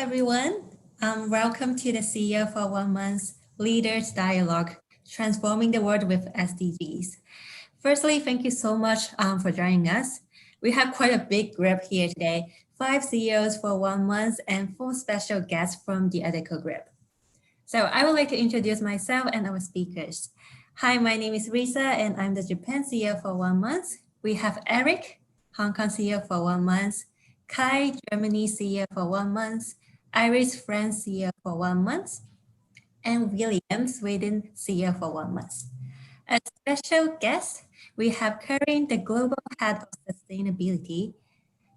everyone. Welcome to the CEO for 1 Month Leaders Dialogue, Transforming the World with SDGs. Firstly, thank you so much for joining us. We have quite a big group here today, 5 CEOs for 1 month and 4 special guests from the Adecco Group. So I would like to introduce myself and our speakers. Hi, my name is Risa and I'm the Japan CEO for 1 month. We have Eric, Hong Kong CEO for 1 month, Kai, Germany CEO for 1 month, Iris, France CEO for 1 month, and William, Sweden CEO for 1 month. As special guest, we have Karin, the Global Head of Sustainability.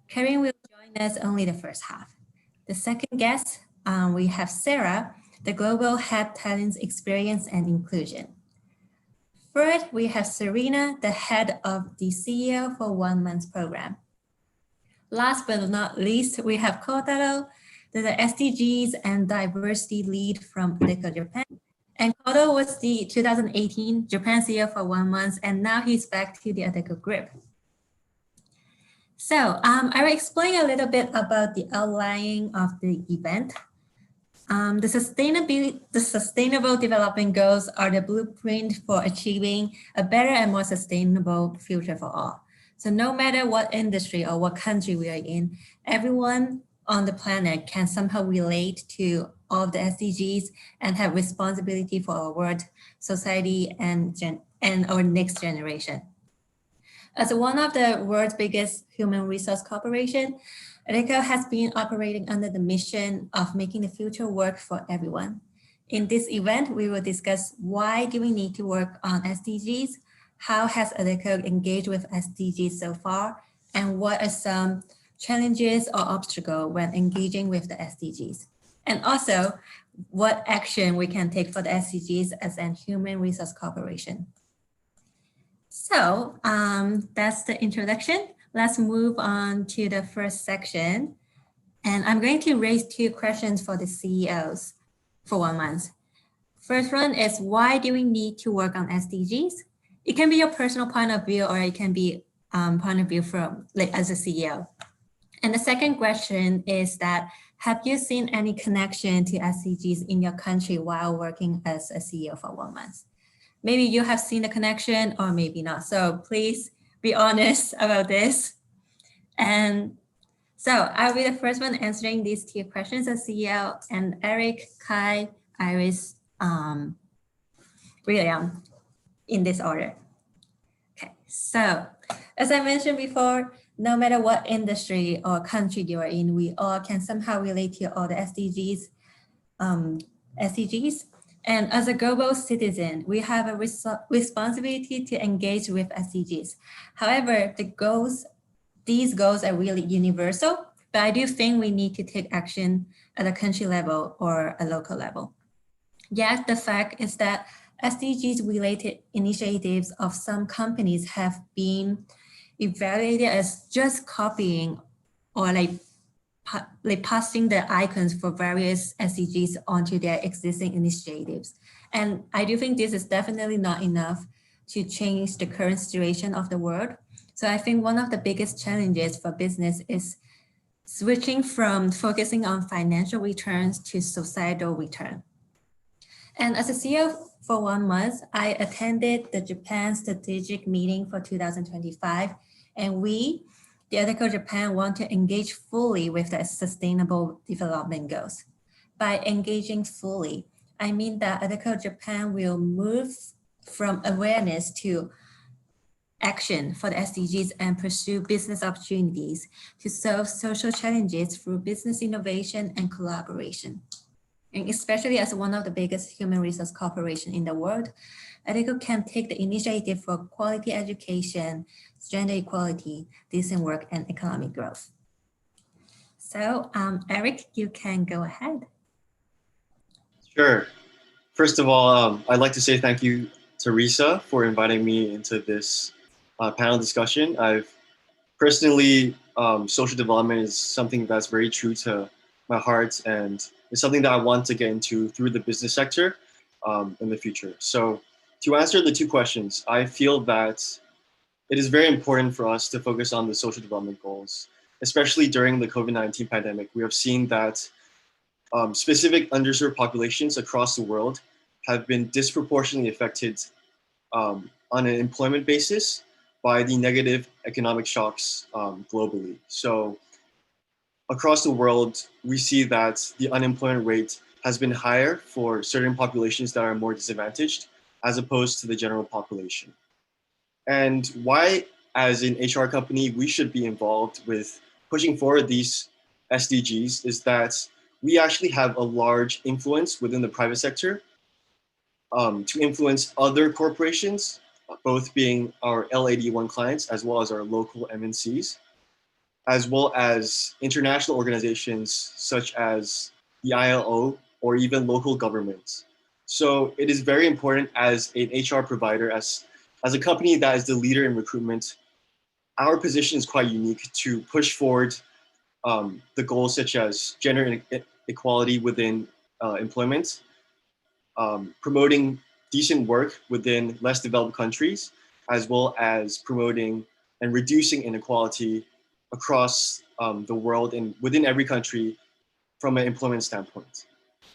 Karin will join us only the first half. The second guest, we have Sarah, the Global Head Talent Experience and Inclusion. Third, we have Serena, the head of the CEO for 1 month program. Last but not least, we have Kotaro, the SDGs and diversity lead from Adecco Japan. And Koto was the 2018 Japan CEO for 1 month, and now he's back to the Adecco Group. So I will explain a little bit about the outline of the event. The Sustainable Development Goals are the blueprint for achieving a better and more sustainable future for all. So no matter what industry or what country we are in, everyone on the planet can somehow relate to all of the SDGs and have responsibility for our world, society, and our next generation. As one of the world's biggest human resource corporation, Adecco has been operating under the mission of making the future work for everyone. In this event, we will discuss why do we need to work on SDGs, how has Adecco engaged with SDGs so far, and what are some challenges or obstacles when engaging with the SDGs? And also, what action we can take for the SDGs as a human resource corporation. So that's the introduction. Let's move on to the first section. And I'm going to raise 2 questions for the CEOs for 1 month. First one is, why do we need to work on SDGs? It can be your personal point of view, or it can be point of view from as a CEO. And the second question is that, have you seen any connection to SDGs in your country while working as a CEO for 1 month? Maybe you have seen the connection or maybe not. So please be honest about this. And so I'll be the first one answering these 2 questions as CEO, and Eric, Kai, Iris, William, in this order. Okay, so as I mentioned before, no matter what industry or country you are in, we all can somehow relate to all the SDGs. And as a global citizen, we have a responsibility to engage with SDGs. However, these goals are really universal, but I do think we need to take action at a country level or a local level. Yes, the fact is that SDGs related initiatives of some companies have been evaluated as just copying or like passing the icons for various SDGs onto their existing initiatives. And I do think this is definitely not enough to change the current situation of the world. So I think one of the biggest challenges for business is switching from focusing on financial returns to societal return. And as a CEO for 1 month, I attended the Japan Strategic Meeting for 2025, and we, the Adecco Japan, want to engage fully with the Sustainable Development Goals. By engaging fully, I mean that Adecco Japan will move from awareness to action for the SDGs and pursue business opportunities to solve social challenges through business innovation and collaboration. And especially as one of the biggest human resource corporations in the world, Adecco can take the initiative for quality education, gender equality, decent work, and economic growth. So Eric, you can go ahead. Sure. First of all, I'd like to say thank you to Risa for inviting me into this panel discussion. I've personally, social development is something that's very true to my heart, and it's something that I want to get into through the business sector in the future. So to answer the 2 questions, I feel that it is very important for us to focus on the social development goals, especially during the COVID-19 pandemic. We have seen that specific underserved populations across the world have been disproportionately affected on an employment basis by the negative economic shocks globally. So across the world, we see that the unemployment rate has been higher for certain populations that are more disadvantaged as opposed to the general population. And why, as an HR company, we should be involved with pushing forward these SDGs is that we actually have a large influence within the private sector to influence other corporations, both being our L81 clients as well as our local MNCs, as well as international organizations such as the ILO or even local governments. So it is very important as an HR provider, as a company that is the leader in recruitment, our position is quite unique to push forward the goals such as gender equality within employment, promoting decent work within less developed countries, as well as promoting and reducing inequality across the world and within every country from an employment standpoint.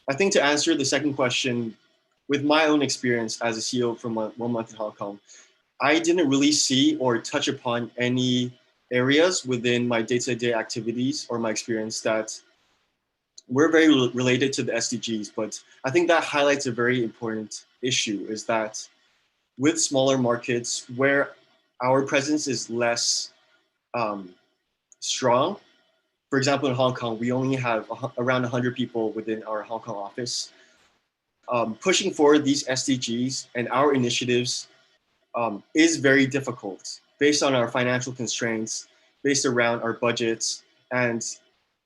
I think to answer the second question, with my own experience as a CEO from 1 month in Hong Kong, I didn't really see or touch upon any areas within my day-to-day activities or my experience that were very related to the SDGs. But I think that highlights a very important issue is that with smaller markets where our presence is less strong, for example, in Hong Kong, we only have around 100 people within our Hong Kong office. Pushing forward these SDGs and our initiatives is very difficult based on our financial constraints, based around our budgets, and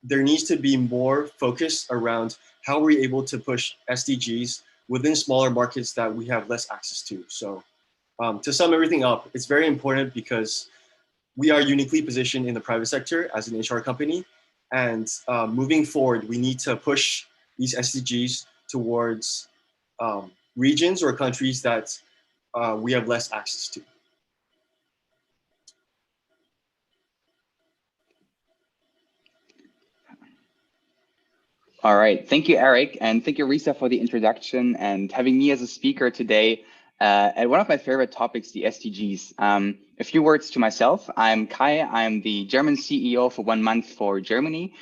there needs to be more focus around how we're able to push SDGs within smaller markets that we have less access to. So to sum everything up, it's very important because we are uniquely positioned in the private sector as an HR company. And moving forward, we need to push these SDGs towards regions or countries that we have less access to. All right, thank you, Eric, and thank you, Risa, for the introduction and having me as a speaker today at one of my favorite topics, the SDGs. A few words to myself. I'm Kai. I'm the German CEO for 1 month for Germany.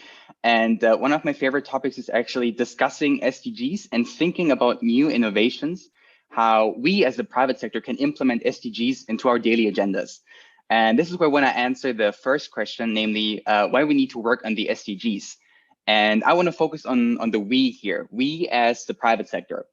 And one of my favorite topics is actually discussing SDGs and thinking about new innovations, how we as the private sector can implement SDGs into our daily agendas. And this is where I want to answer the first question, namely why we need to work on the SDGs. And I want to focus on the we here, we as the private sector.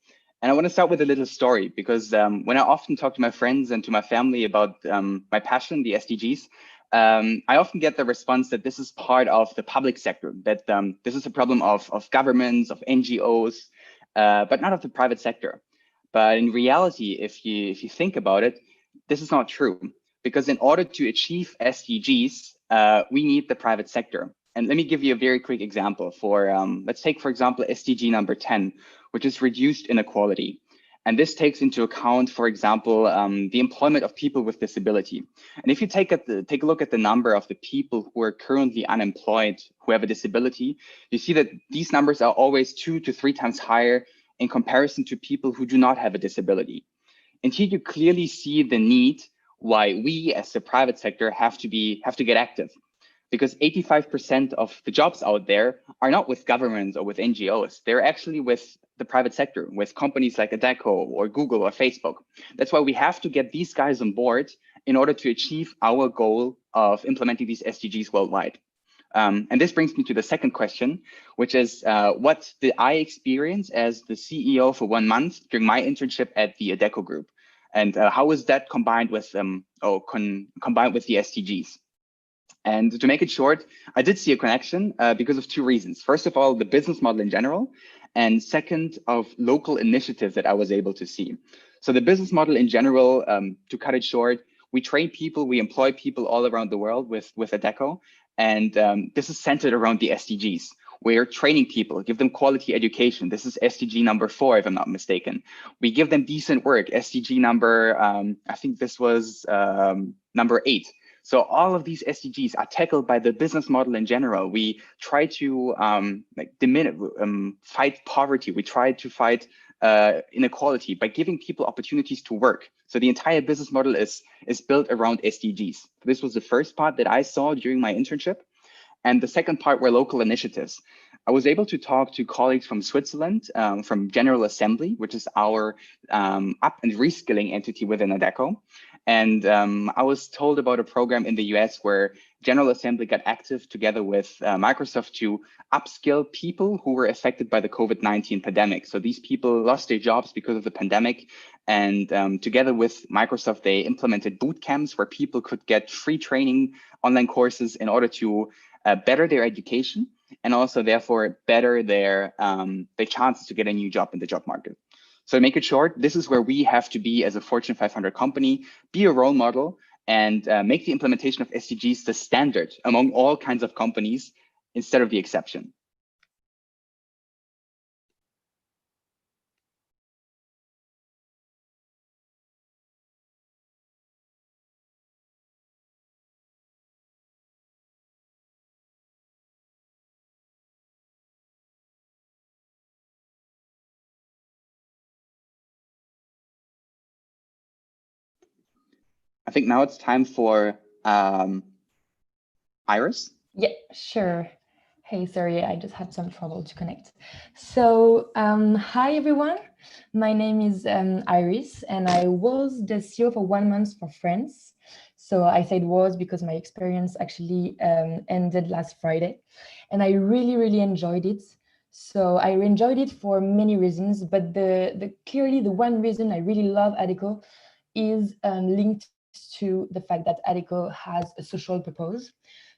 And I want to start with a little story because when I often talk to my friends and to my family about my passion, the SDGs, I often get the response that this is part of the public sector, that this is a problem of governments, of NGOs, but not of the private sector. But in reality, if you think about it, this is not true, because in order to achieve SDGs, we need the private sector. And let me give you a very quick example for, let's take, for example, SDG number 10, which is reduced inequality. And this takes into account, for example, the employment of people with disability. And if you take a look at the number of the people who are currently unemployed, who have a disability, you see that these numbers are always 2 to 3 times higher in comparison to people who do not have a disability. And here you clearly see the need why we as the private sector have to get active. Because 85% of the jobs out there are not with governments or with NGOs. They're actually with the private sector, with companies like Adecco or Google or Facebook. That's why we have to get these guys on board in order to achieve our goal of implementing these SDGs worldwide. And this brings me to the second question, which is what did I experience as the CEO for 1 month during my internship at the Adecco Group? And how was that combined with combined with the SDGs? And to make it short, I did see a connection because of 2 reasons. First of all, the business model in general, and second, of local initiatives that I was able to see. So the business model in general, to cut it short, we train people, we employ people all around the world with Adecco, and this is centered around the SDGs. We're training people, give them quality education. This is SDG number 4, if I'm not mistaken. We give them decent work, SDG number, I think this was number 8. So all of these SDGs are tackled by the business model in general. We try to fight poverty. We try to fight inequality by giving people opportunities to work. So the entire business model is built around SDGs. This was the first part that I saw during my internship. And the second part were local initiatives. I was able to talk to colleagues from Switzerland, from General Assembly, which is our up and reskilling entity within Adecco. And I was told about a program in the US where General Assembly got active together with Microsoft to upskill people who were affected by the COVID-19 pandemic. So these people lost their jobs because of the pandemic. And together with Microsoft, they implemented boot camps where people could get free training, online courses in order to better their education and also therefore better their chances to get a new job in the job market. So to make it short, this is where we have to be as a Fortune 500 company, be a role model and make the implementation of SDGs the standard among all kinds of companies instead of the exception. I think now it's time for Iris. Yeah, sure. Hey, sorry, I just had some trouble to connect. So, hi everyone. My name is Iris, and I was the CEO for 1 month for France. So I said was because my experience actually ended last Friday, and I really enjoyed it. So I enjoyed it for many reasons, but clearly the one reason I really love Adecco is linked to the fact that Adecco has a social purpose.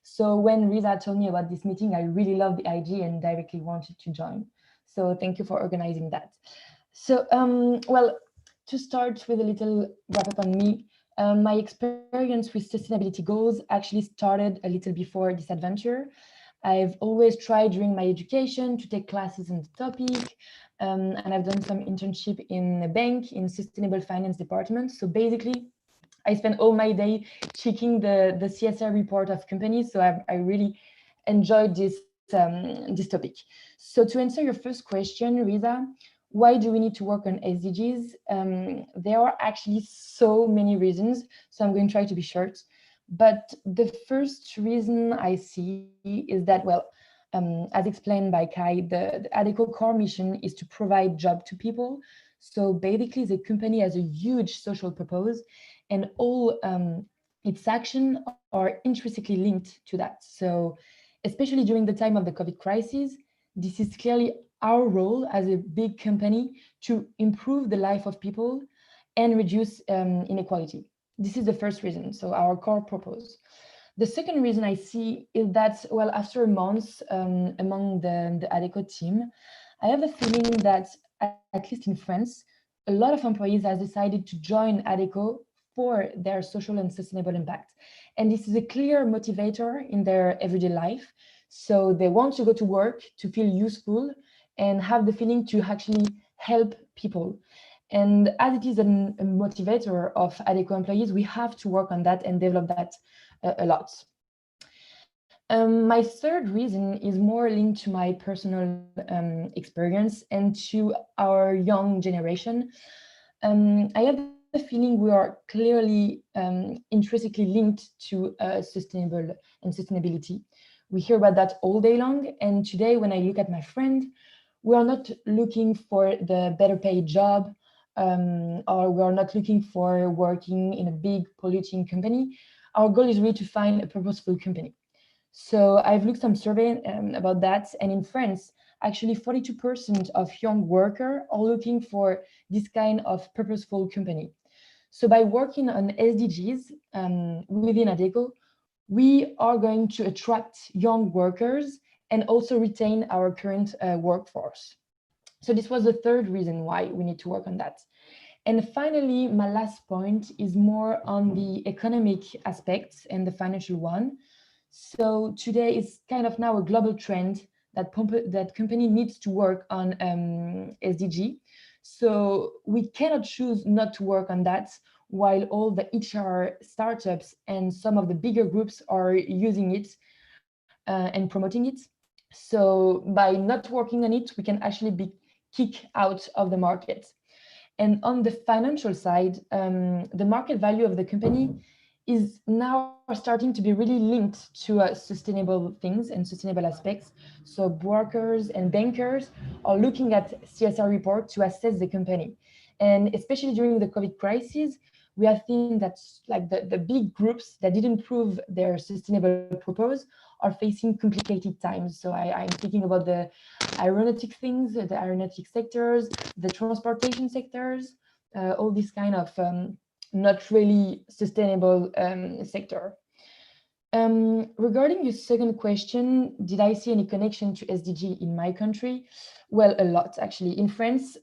So when Risa told me about this meeting, I really loved the idea and directly wanted to join. So thank you for organizing that. So, well, to start with a little wrap up on me, my experience with sustainability goals actually started a little before this adventure. I've always tried during my education to take classes on the topic, and I've done some internship in a bank in sustainable finance department. So basically, I spend all my day checking the CSR report of companies. So I really enjoyed this topic. So to answer your first question, Risa, why do we need to work on SDGs? There are actually so many reasons. So I'm going to try to be short. But the first reason I see is that, well, as explained by Kai, the Adecco core mission is to provide job to people. So basically, the company has a huge social purpose, and all its actions are intrinsically linked to that. So especially during the time of the COVID crisis, this is clearly our role as a big company to improve the life of people and reduce inequality. This is the first reason, so our core purpose. The second reason I see is that, well, after months among the Adecco team, I have the feeling that, at least in France, a lot of employees have decided to join Adecco for their social and sustainable impact. And this is a clear motivator in their everyday life. So they want to go to work to feel useful and have the feeling to actually help people. And as it is a motivator of Adecco employees, we have to work on that and develop that a lot. My third reason is more linked to my personal experience and to our young generation. I have the feeling we are clearly intrinsically linked to sustainability. We hear about that all day long. And today, when I look at my friend, we are not looking for the better paid job, or we are not looking for working in a big polluting company. Our goal is really to find a purposeful company. So I've looked some survey about that, and in France, actually 42% of young workers are looking for this kind of purposeful company. So by working on SDGs within Adecco, we are going to attract young workers and also retain our current workforce. So this was the third reason why we need to work on that. And finally, my last point is more on the economic aspects and the financial one. So today is kind of now a global trend that company needs to work on SDG. So we cannot choose not to work on that while all the HR startups and some of the bigger groups are using it and promoting it. So by not working on it, we can actually be kicked out of the market. And on the financial side, the market value of the company is now starting to be really linked to sustainable things and sustainable aspects. So brokers and bankers are looking at CSR report to assess the company. And especially during the COVID crisis, we have seen that like the big groups that didn't prove their sustainable purpose are facing complicated times. So I'm thinking about the aeronautic things, the aeronautic sectors, the transportation sectors, all these kind of not really sustainable sector. Regarding your second question, did I see any connection to SDG in my country? Well, a lot actually. In France,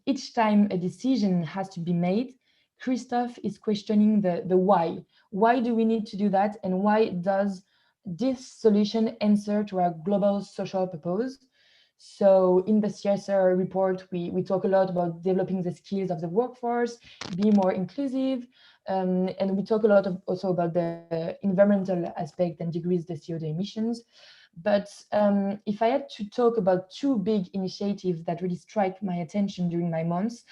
each time a decision has to be made, Christophe is questioning the why. Why do we need to do that? And why does this solution answer to our global social purpose? So in the CSR report, we talk a lot about developing the skills of the workforce, be more inclusive, and we talk a lot also about the environmental aspect and decrease the CO2 emissions. But if I had to talk about two big initiatives that really strike my attention during my months,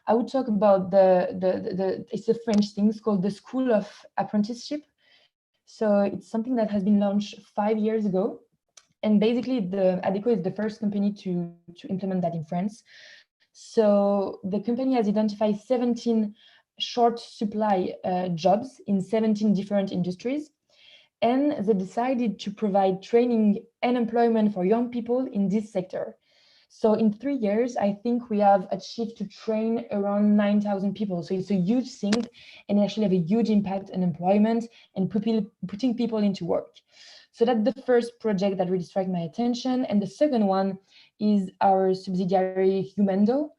I would talk about it's a French thing, it's called the School of Apprenticeship. So it's something that has been launched 5 years ago. And basically, the Adecco is the first company to implement that in France. So the company has identified 17 short supply jobs in 17 different industries. And they decided to provide training and employment for young people in this sector. So in 3 years, I think we have achieved to train around 9,000 people. So it's a huge thing and actually have a huge impact on employment and putting people into work. So that's the first project that really struck my attention. And the second one is our subsidiary Humendo.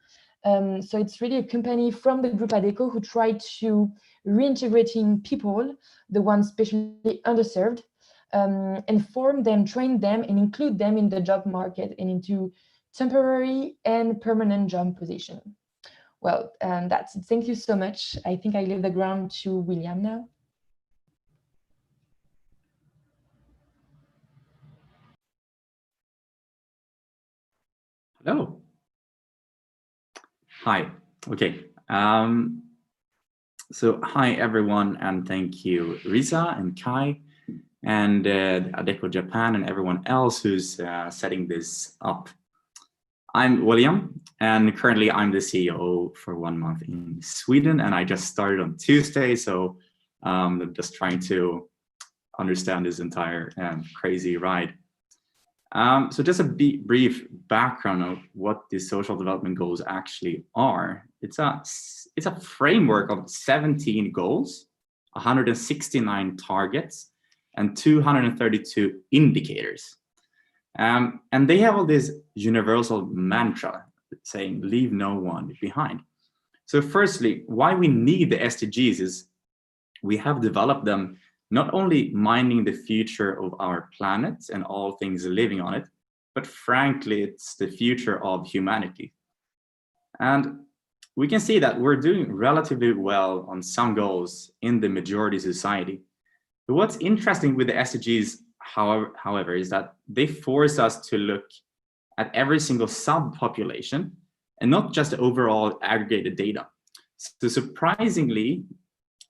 So it's really a company from the group Adecco who tried to reintegrating people, the ones especially underserved, and form them, train them, and include them in the job market and into temporary and permanent job position. Well, that's it. Thank you so much. I think I leave the ground to William now. Hello. Hi. Okay. So hi everyone, and thank you Risa and Kai and Adecco Japan and everyone else who's setting this up. I'm William, and currently I'm the CEO for 1 month in Sweden, and I just started on Tuesday, so I'm just trying to understand this entire crazy ride. So just a brief background of what the social development goals actually are. It's a framework of 17 goals, 169 targets, and 232 indicators. And they have all this universal mantra saying, leave no one behind. So firstly, why we need the SDGs is we have developed them not only minding the future of our planet and all things living on it, but frankly, it's the future of humanity. And we can see that we're doing relatively well on some goals in the majority society. But what's interesting with the SDGs, however, is that they force us to look at every single subpopulation and not just the overall aggregated data. So surprisingly,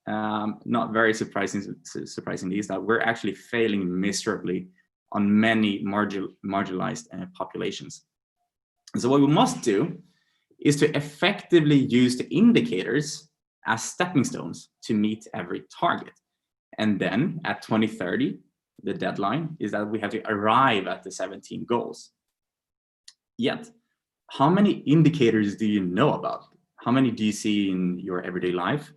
not very surprisingly, is that we're actually failing miserably on many marginalized populations. So what we must do is to effectively use the indicators as stepping stones to meet every target. And then at 2030, the deadline is that we have to arrive at the 17 goals. Yet, how many indicators do you know about? How many do you see in your everyday life?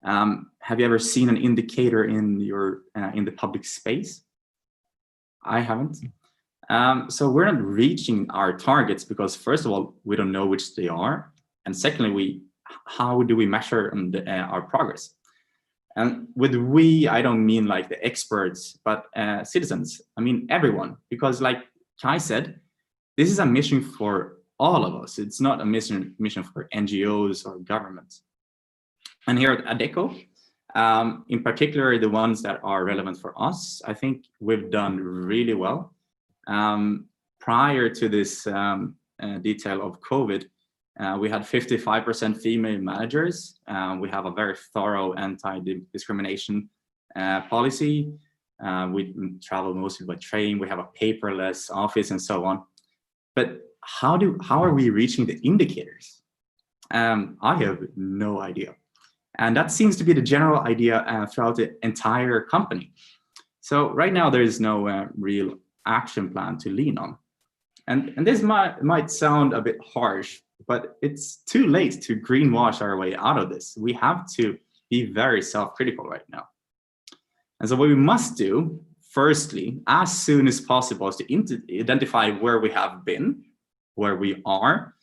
Have you ever seen an indicator in the public space? I haven't. So we're not reaching our targets because, first of all, we don't know which they are, and secondly, how do we measure our progress? And with we, I don't mean like the experts, but citizens. I mean everyone, because like Kai said, this is a mission for all of us. It's not a mission for NGOs or governments. And here at Adecco, in particular, the ones that are relevant for us, I think we've done really well. Prior to this detail of COVID, we had 55% female managers. We have a very thorough anti-discrimination policy. We travel mostly by train. We have a paperless office and so on. But how are we reaching the indicators? I have no idea. And that seems to be the general idea throughout the entire company. So right now there is no real action plan to lean on. And this might sound a bit harsh, but it's too late to greenwash our way out of this. We have to be very self-critical right now. And so what we must do, firstly, as soon as possible, is to identify where we have been, where we are,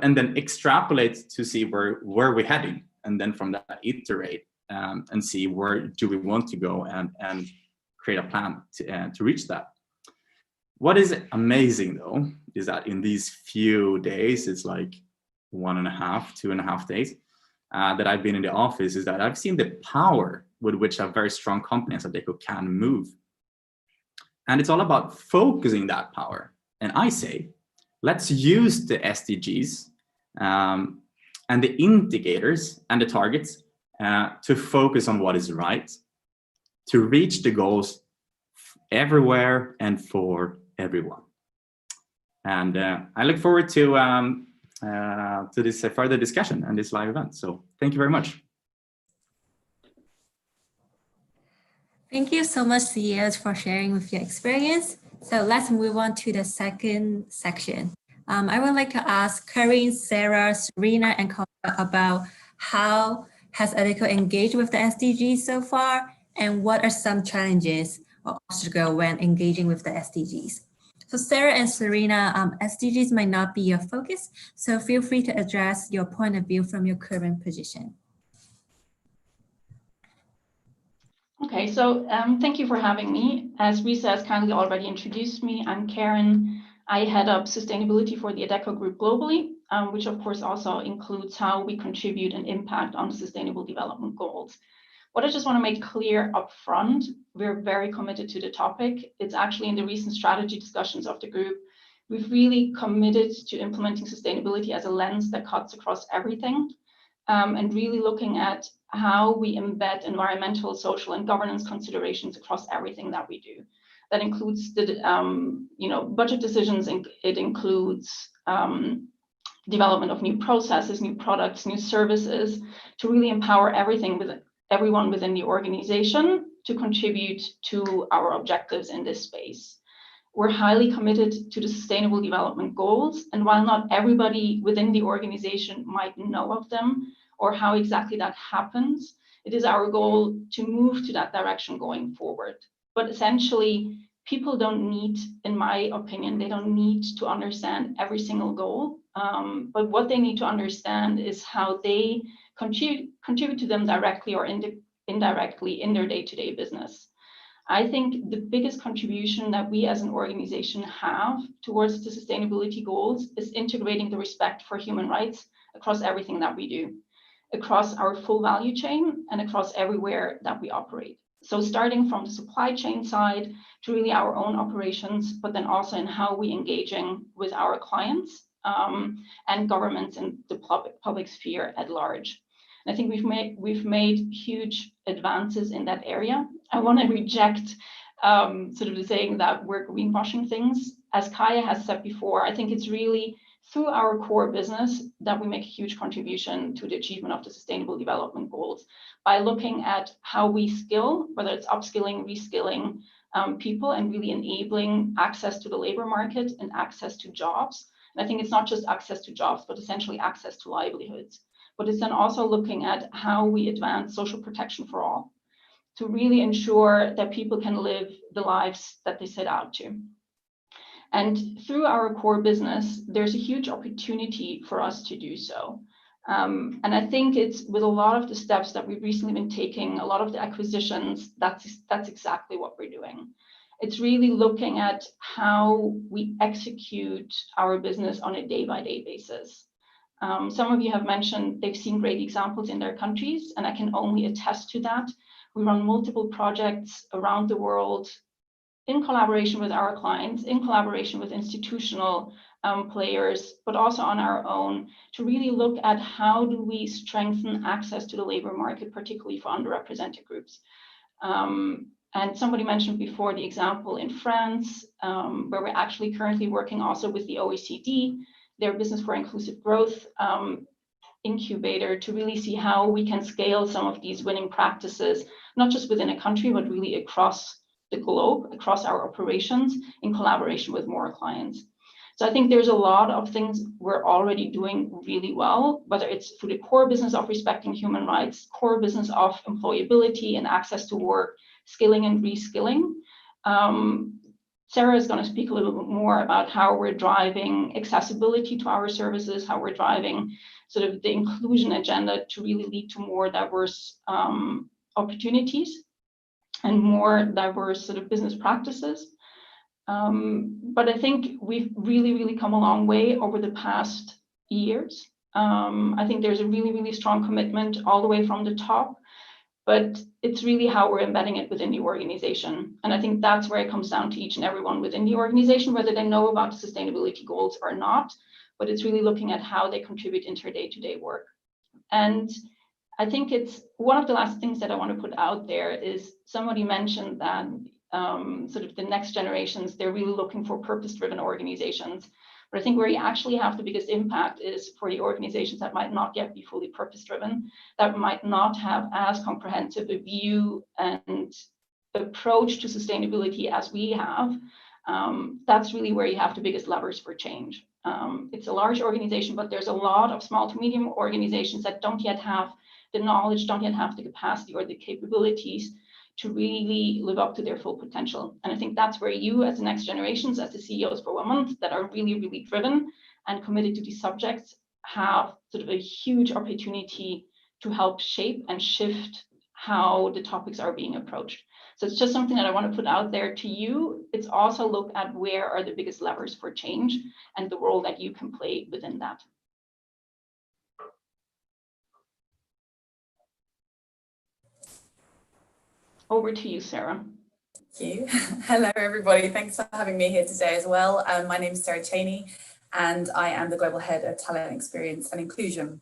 and then extrapolate to see where we're heading. And then from that, iterate and see where do we want to go and create a plan to reach that. What is amazing though, is that in these few days, it's like 2.5 days that I've been in the office, is that I've seen the power with which a very strong company as Adecco can move. And it's all about focusing that power. And I say, let's use the SDGs and the indicators and the targets to focus on what is right, to reach the goals everywhere and for everyone. And I look forward to this further discussion and this live event. So thank you very much. Thank you so much, CEOs, for sharing with your experience. So let's move on to the second section. I would like to ask Karin, Sarah, Serena, and Colin about how has Adecco engaged with the SDGs so far, and what are some challenges or obstacles when engaging with the SDGs. So Sarah and Serena, SDGs might not be your focus, so feel free to address your point of view from your current position. Okay, so thank you for having me. As Risa has kindly already introduced me, I'm Karen. I head up sustainability for the Adecco Group globally, which of course also includes how we contribute and impact on the Sustainable Development Goals. What I just want to make clear up front, we're very committed to the topic. It's actually in the recent strategy discussions of the group, we've really committed to implementing sustainability as a lens that cuts across everything, and really looking at how we embed environmental, social, and governance considerations across everything that we do. That includes the budget decisions, and it includes development of new processes, new products, new services, to really empower everyone within the organization to contribute to our objectives in this space. We're highly committed to the Sustainable Development Goals, and while not everybody within the organization might know of them or how exactly that happens, it is our goal to move to that direction going forward. But essentially, people don't need, in my opinion, they don't need to understand every single goal. But what they need to understand is how they contribute to them directly or indirectly in their day-to-day business. I think the biggest contribution that we as an organization have towards the sustainability goals is integrating the respect for human rights across everything that we do, across our full value chain and across everywhere that we operate. So starting from the supply chain side to really our own operations, but then also in how we engaging with our clients and governments in the public sphere at large. And I think we've made huge advances in that area. I want to reject sort of the saying that we're greenwashing things. As Kaya has said before, I think it's really through our core business that we make a huge contribution to the achievement of the Sustainable Development Goals by looking at how we skill, whether it's upskilling, reskilling people, and really enabling access to the labor market and access to jobs. And I think it's not just access to jobs, but essentially access to livelihoods. But it's then also looking at how we advance social protection for all to really ensure that people can live the lives that they set out to. And through our core business, there's a huge opportunity for us to do so. And I think it's with a lot of the steps that we've recently been taking, a lot of the acquisitions, that's exactly what we're doing. It's really looking at how we execute our business on a day-by-day basis. Some of you have mentioned they've seen great examples in their countries, and I can only attest to that. We run multiple projects around the world in collaboration with our clients, in collaboration with institutional players, but also on our own, to really look at how do we strengthen access to the labor market, particularly for underrepresented groups. And somebody mentioned before the example in France, where we're actually currently working also with the OECD, their Business for Inclusive Growth incubator, to really see how we can scale some of these winning practices, not just within a country, but really across the globe, across our operations, in collaboration with more clients. So I think there's a lot of things we're already doing really well, whether it's through the core business of respecting human rights, core business of employability and access to work, skilling and reskilling. Sarah is going to speak a little bit more about how we're driving accessibility to our services, how we're driving sort of the inclusion agenda to really lead to more diverse opportunities and more diverse sort of business practices. But I think we've really come a long way over the past years. I think there's a really strong commitment all the way from the top, but it's really how we're embedding it within the organization. And I think that's where it comes down to each and everyone within the organization, whether they know about the sustainability goals or not, but it's really looking at how they contribute into their day-to-day work. And I think it's one of the last things that I want to put out there is somebody mentioned that sort of the next generations, they're really looking for purpose-driven organizations. But I think where you actually have the biggest impact is for the organizations that might not yet be fully purpose-driven, that might not have as comprehensive a view and approach to sustainability as we have. That's really where you have the biggest levers for change. It's a large organization, but there's a lot of small to medium organizations that don't yet have the knowledge, don't yet have the capacity or the capabilities to really live up to their full potential. And I think that's where you, as the next generations, as the CEOs for 1 month that are really driven and committed to these subjects, have sort of a huge opportunity to help shape and shift how the topics are being approached. So it's just something that I want to put out there to you. It's also look at where are the biggest levers for change and the role that you can play within that. Over to you, Sarah. Thank you. Hello, everybody. Thanks for having me here today as well. My name is Sarah Cheney, and I am the Global Head of Talent Experience and Inclusion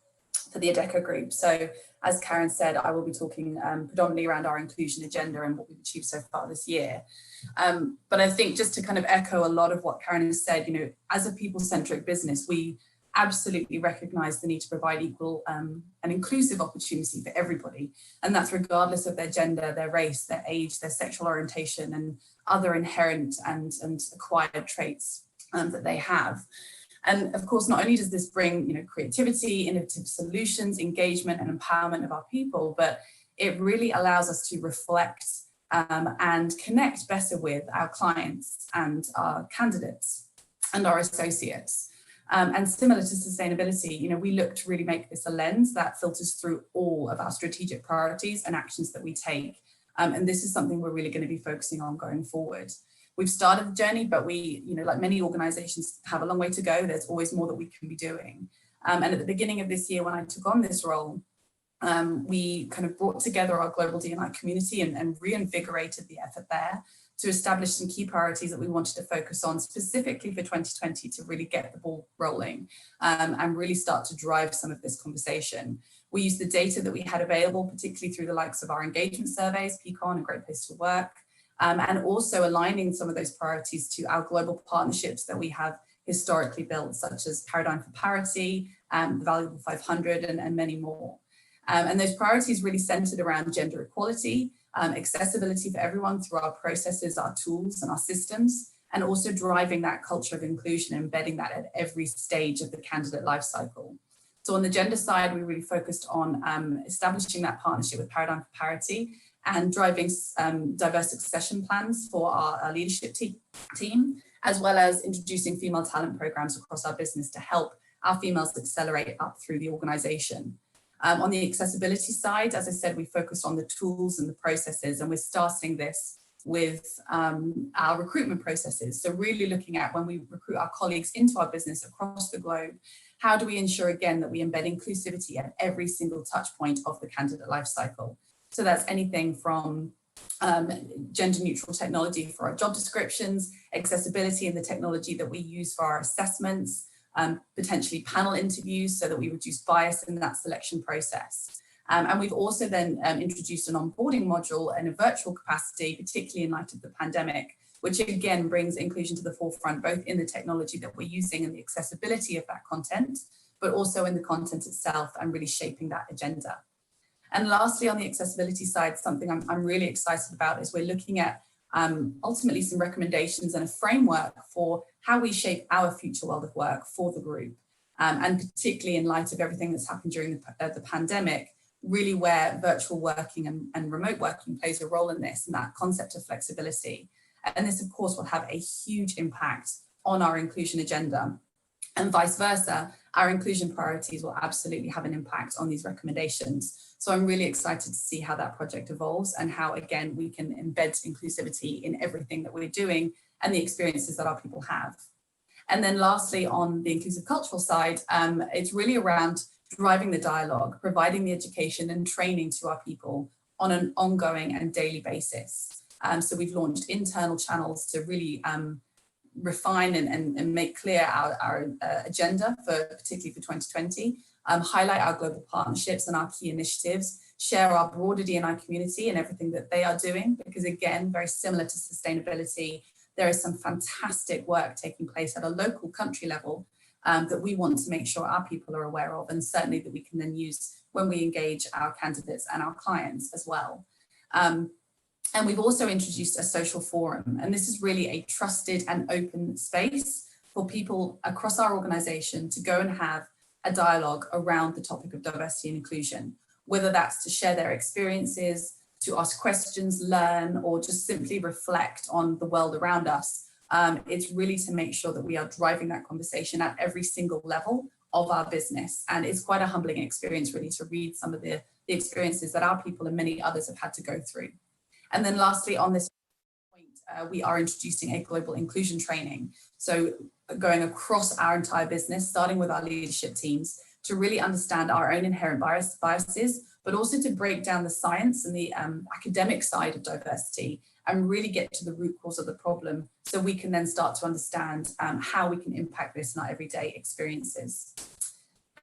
for the Adecco Group. So as Karen said, I will be talking predominantly around our inclusion agenda and what we've achieved so far this year. But I think just to kind of echo a lot of what Karen has said, you know, as a people-centric business, we absolutely recognise the need to provide equal and inclusive opportunity for everybody. And that's regardless of their gender, their race, their age, their sexual orientation, and other inherent and acquired traits that they have. And of course, not only does this bring, you know, creativity, innovative solutions, engagement and empowerment of our people, but it really allows us to reflect and connect better with our clients and our candidates and our associates. And similar to sustainability, you know, we look to really make this a lens that filters through all of our strategic priorities and actions that we take. And this is something we're really going to be focusing on going forward. We've started the journey, but we, you know, like many organizations, have a long way to go. There's always more that we can be doing. And at the beginning of this year, when I took on this role, we kind of brought together our global D&I community and reinvigorated the effort there to establish some key priorities that we wanted to focus on specifically for 2020 to really get the ball rolling and really start to drive some of this conversation. We used the data that we had available, particularly through the likes of our engagement surveys, Peakon and Great Place to Work, and also aligning some of those priorities to our global partnerships that we have historically built, such as Paradigm for Parity, the Valuable 500, and many more. And those priorities really centered around gender equality, accessibility for everyone through our processes, our tools and our systems, and also driving that culture of inclusion, embedding that at every stage of the candidate lifecycle. So on the gender side, we really focused on establishing that partnership with Paradigm for Parity and driving diverse succession plans for our leadership team, as well as introducing female talent programs across our business to help our females accelerate up through the organization. On the accessibility side, as I said, we focused on the tools and the processes, and we're starting this with our recruitment processes. So really looking at when we recruit our colleagues into our business across the globe, how do we ensure again that we embed inclusivity at every single touch point of the candidate lifecycle? So that's anything from gender neutral technology for our job descriptions, accessibility in the technology that we use for our assessments, potentially panel interviews so that we reduce bias in that selection process. And we've also then introduced an onboarding module in a virtual capacity, particularly in light of the pandemic, which again brings inclusion to the forefront, both in the technology that we're using and the accessibility of that content, but also in the content itself and really shaping that agenda. And lastly, on the accessibility side, something I'm really excited about is we're looking at ultimately some recommendations and a framework for how we shape our future world of work for the group. And particularly in light of everything that's happened during the pandemic, really where virtual working and remote working plays a role in this, and that concept of flexibility. And this, of course, will have a huge impact on our inclusion agenda. And vice versa, our inclusion priorities will absolutely have an impact on these recommendations. So I'm really excited to see how that project evolves and how, again, we can embed inclusivity in everything that we're doing and the experiences that our people have. And then lastly, on the inclusive cultural side, it's really around driving the dialogue, providing the education and training to our people on an ongoing and daily basis. So we've launched internal channels to really refine and make clear our agenda, particularly for 2020, highlight our global partnerships and our key initiatives, share our broader D&I community and everything that they are doing, because again, very similar to sustainability, there is some fantastic work taking place at a local country level that we want to make sure our people are aware of, and certainly that we can then use when we engage our candidates and our clients as well. And we've also introduced a social forum, and this is really a trusted and open space for people across our organization to go and have a dialogue around the topic of diversity and inclusion, whether that's to share their experiences, to ask questions, learn, or just simply reflect on the world around us. It's really to make sure that we are driving that conversation at every single level of our business. And it's quite a humbling experience really to read some of the experiences that our people and many others have had to go through. And then lastly, on this point, we are introducing a global inclusion training. So going across our entire business, starting with our leadership teams, to really understand our own inherent biases, but also to break down the science and the academic side of diversity and really get to the root cause of the problem, so we can then start to understand how we can impact this in our everyday experiences.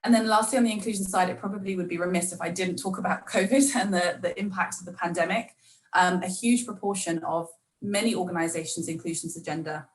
And then lastly, on the inclusion side, it probably would be remiss if I didn't talk about COVID and the impact of the pandemic. A huge proportion of many organizations' inclusions agenda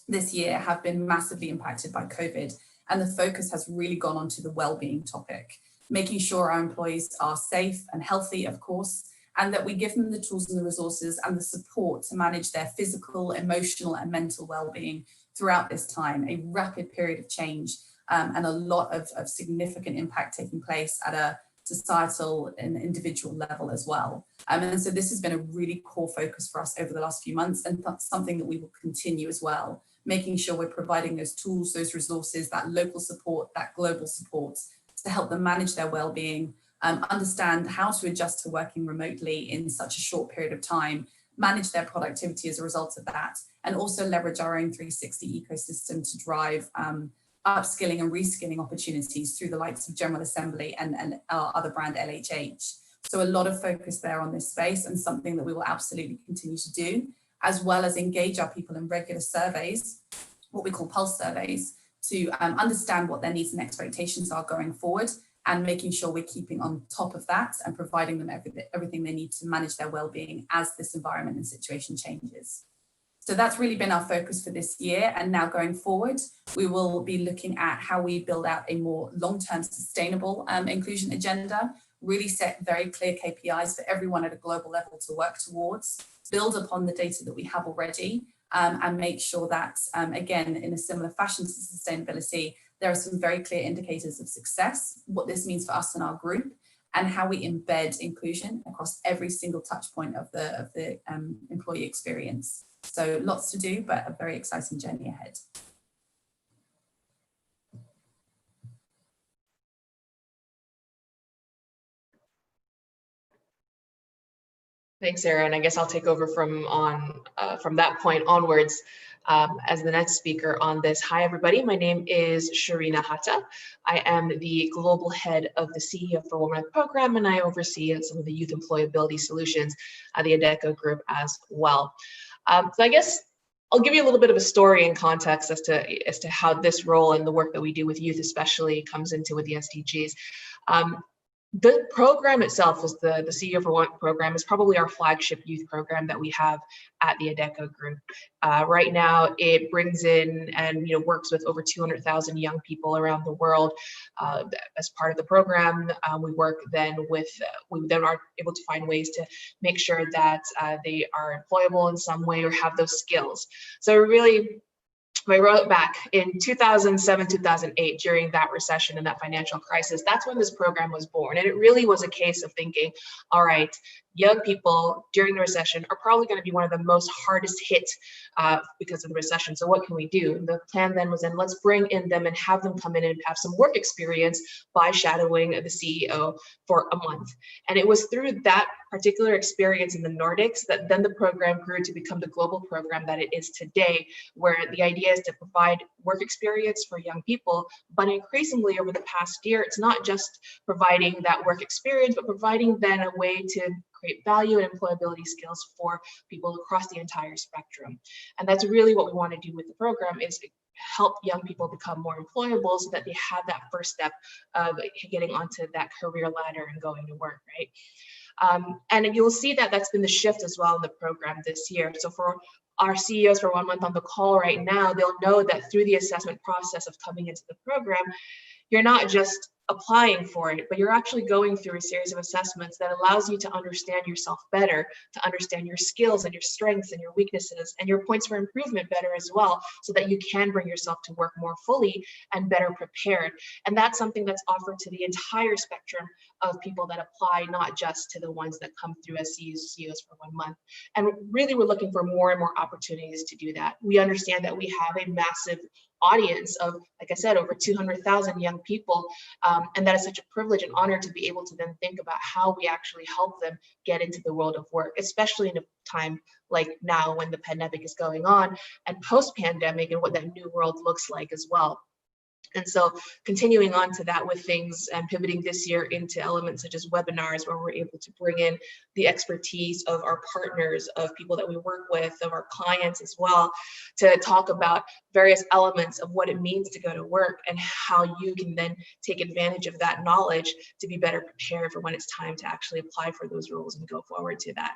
this year have been massively impacted by COVID, and the focus has really gone on to the well-being topic, making sure our employees are safe and healthy, of course, and that we give them the tools and the resources and the support to manage their physical, emotional, and mental well-being throughout this time, a rapid period of change and a lot of significant impact taking place at a societal and individual level as well. And so this has been a really core focus for us over the last few months, and that's something that we will continue as well, making sure we're providing those tools, those resources, that local support, that global support to help them manage their well-being, understand how to adjust to working remotely in such a short period of time, manage their productivity as a result of that, and also leverage our own 360 ecosystem to drive upskilling and reskilling opportunities through the likes of General Assembly and our other brand LHH. So a lot of focus there on this space, and something that we will absolutely continue to do, as well as engage our people in regular surveys, what we call pulse surveys, to understand what their needs and expectations are going forward, and making sure we're keeping on top of that and providing them everything they need to manage their well-being as this environment and situation changes. So that's really been our focus for this year. And now going forward, we will be looking at how we build out a more long-term sustainable inclusion agenda, really set very clear KPIs for everyone at a global level to work towards, build upon the data that we have already, and make sure that, again, in a similar fashion to sustainability, there are some very clear indicators of success, what this means for us and our group, and how we embed inclusion across every single touch point of the employee experience. So lots to do, but a very exciting journey ahead. Thanks, Sarah. And I guess I'll take over from that point onwards as the next speaker on this. Hi, everybody. My name is Sharina Hatta. I am the global head of the CEO for 1 Month program, and I oversee some of the youth employability solutions at the Adecco Group as well. So I guess I'll give you a little bit of a story and context as to how this role and the work that we do with youth especially comes into with the SDGs. The program itself is the CEO for One program is probably our flagship youth program that we have at the Adecco Group. Right now, it brings in and works with over 200,000 young people around the world. As part of the program, we then are able to find ways to make sure that they are employable in some way or have those skills. So really, I wrote back in 2007, 2008, during that recession and that financial crisis, that's when this program was born. And it really was a case of thinking, all right, young people during the recession are probably going to be one of the most hardest hit because of the recession. So what can we do? And the plan then was, then let's bring in them and have them come in and have some work experience by shadowing the CEO for a month. And it was through that particular experience in the Nordics that then the program grew to become the global program that it is today, where the idea is to provide work experience for young people. But increasingly over the past year, it's not just providing that work experience, but providing then a way to create value and employability skills for people across the entire spectrum. And that's really what we want to do with the program, is help young people become more employable so that they have that first step of getting onto that career ladder and going to work, right? And you'll see that that's been the shift as well in the program this year. So for our CEOs for 1 month on the call right now, they'll know that through the assessment process of coming into the program, you're not just applying for it, but you're actually going through a series of assessments that allows you to understand yourself better, to understand your skills and your strengths and your weaknesses and your points for improvement better as well, so that you can bring yourself to work more fully and better prepared. And that's something that's offered to the entire spectrum of people that apply, not just to the ones that come through as CEOs for 1 month. And really, we're looking for more and more opportunities to do that. We understand that we have a massive audience of, like I said, over 200,000 young people. And that is such a privilege and honor to be able to then think about how we actually help them get into the world of work, especially in a time like now when the pandemic is going on and post-pandemic, and what that new world looks like as well. And so continuing on to that with things and pivoting this year into elements such as webinars, where we're able to bring in the expertise of our partners, of people that we work with, of our clients as well, to talk about various elements of what it means to go to work and how you can then take advantage of that knowledge to be better prepared for when it's time to actually apply for those roles and go forward to that.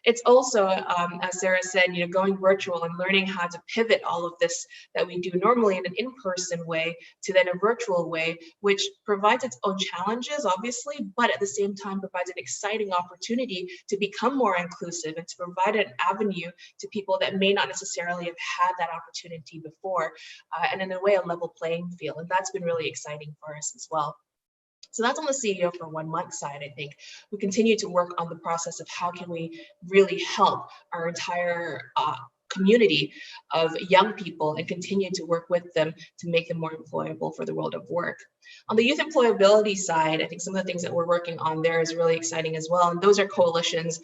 It's also, as Sarah said, going virtual and learning how to pivot all of this that we do normally in an in-person way to then a virtual way, which provides its own challenges, obviously, but at the same time provides an exciting opportunity to become more inclusive and to provide an avenue to people that may not necessarily have had that opportunity before, and in a way, a level playing field. And that's been really exciting for us as well. So that's on the CEO for 1 month side. I think we continue to work on the process of how can we really help our entire community of young people and continue to work with them to make them more employable for the world of work. On the youth employability side, I think some of the things that we're working on there is really exciting as well. And those are coalitions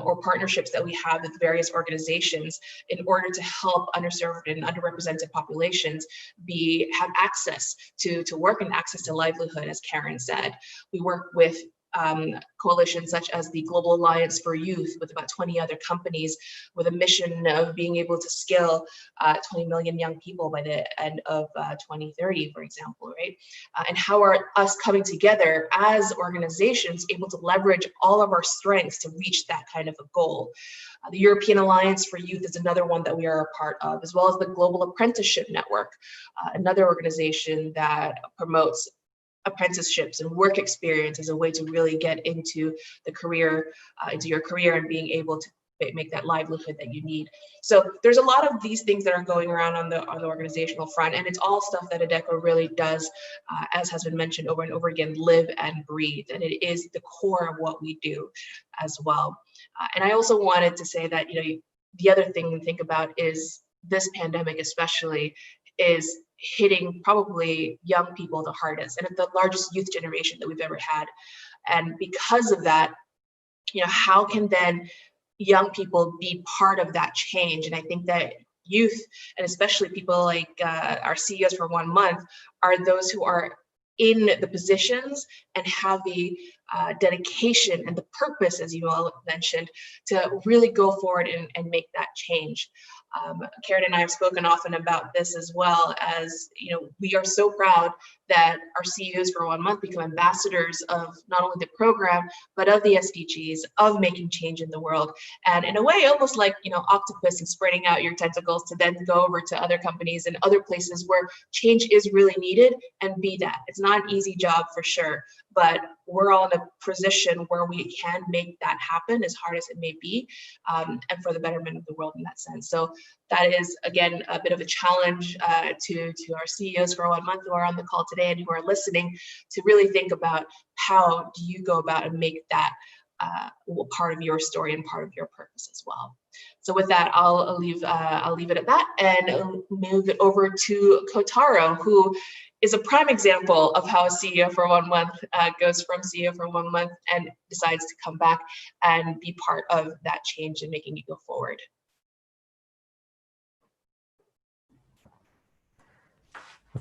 or partnerships that we have with various organizations in order to help underserved and underrepresented populations have access to work and access to livelihood, as Karen said. We work with coalitions such as the Global Alliance for Youth, with about 20 other companies, with a mission of being able to skill 20 million young people by the end of 2030, for example, right? And how are us coming together as organizations able to leverage all of our strengths to reach that kind of a goal? The European Alliance for Youth is another one that we are a part of, as well as the Global Apprenticeship Network, another organization that promotes apprenticeships and work experience as a way to really get into the career, into your career, and being able to make that livelihood that you need. So there's a lot of these things that are going around on the organizational front, and it's all stuff that Adecco really does, as has been mentioned over and over again, live and breathe, and it is the core of what we do as well. And I also wanted to say that the other thing to think about is this pandemic especially is hitting probably young people the hardest, and the largest youth generation that we've ever had. And because of that, how can then young people be part of that change? And I think that youth, and especially people like our CEOs for 1 month, are those who are in the positions and have the dedication and the purpose, as you all mentioned, to really go forward and make that change. Karen and I have spoken often about this as well, as we are so proud that our CEOs for 1 month become ambassadors of not only the program, but of the SDGs, of making change in the world. And in a way, almost like, octopus and spreading out your tentacles to then go over to other companies and other places where change is really needed and be that. It's not an easy job for sure, but we're all in a position where we can make that happen, as hard as it may be, and for the betterment of the world in that sense. So that is, again, a bit of a challenge to our CEOs for 1 month who are on the call today and who are listening, to really think about how do you go about and make that part of your story and part of your purpose as well. So with that, I'll leave it at that and move it over to Kotaro, who is a prime example of how a CEO for 1 month goes from CEO for 1 month and decides to come back and be part of that change and making it go forward.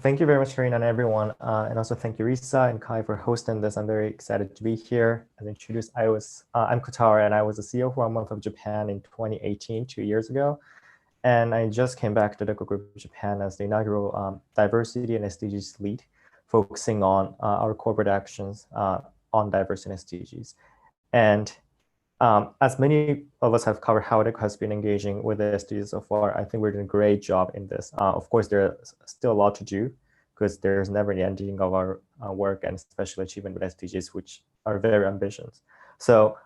Thank you very much, Karina, and everyone. And also thank you, Risa and Kai, for hosting this. I'm very excited to be here. As introduced, I'm Kotaro, and I was the CEO for 1 month of Japan in 2018, 2 years ago. And I just came back to Adecco Group Japan as the inaugural diversity and SDGs lead, focusing on our corporate actions on diversity and SDGs. And as many of us have covered how Adecco has been engaging with the SDGs so far, I think we're doing a great job in this. Of course, there's still a lot to do because there's never the ending of our work, and especially achievement with SDGs, which are very ambitious. So,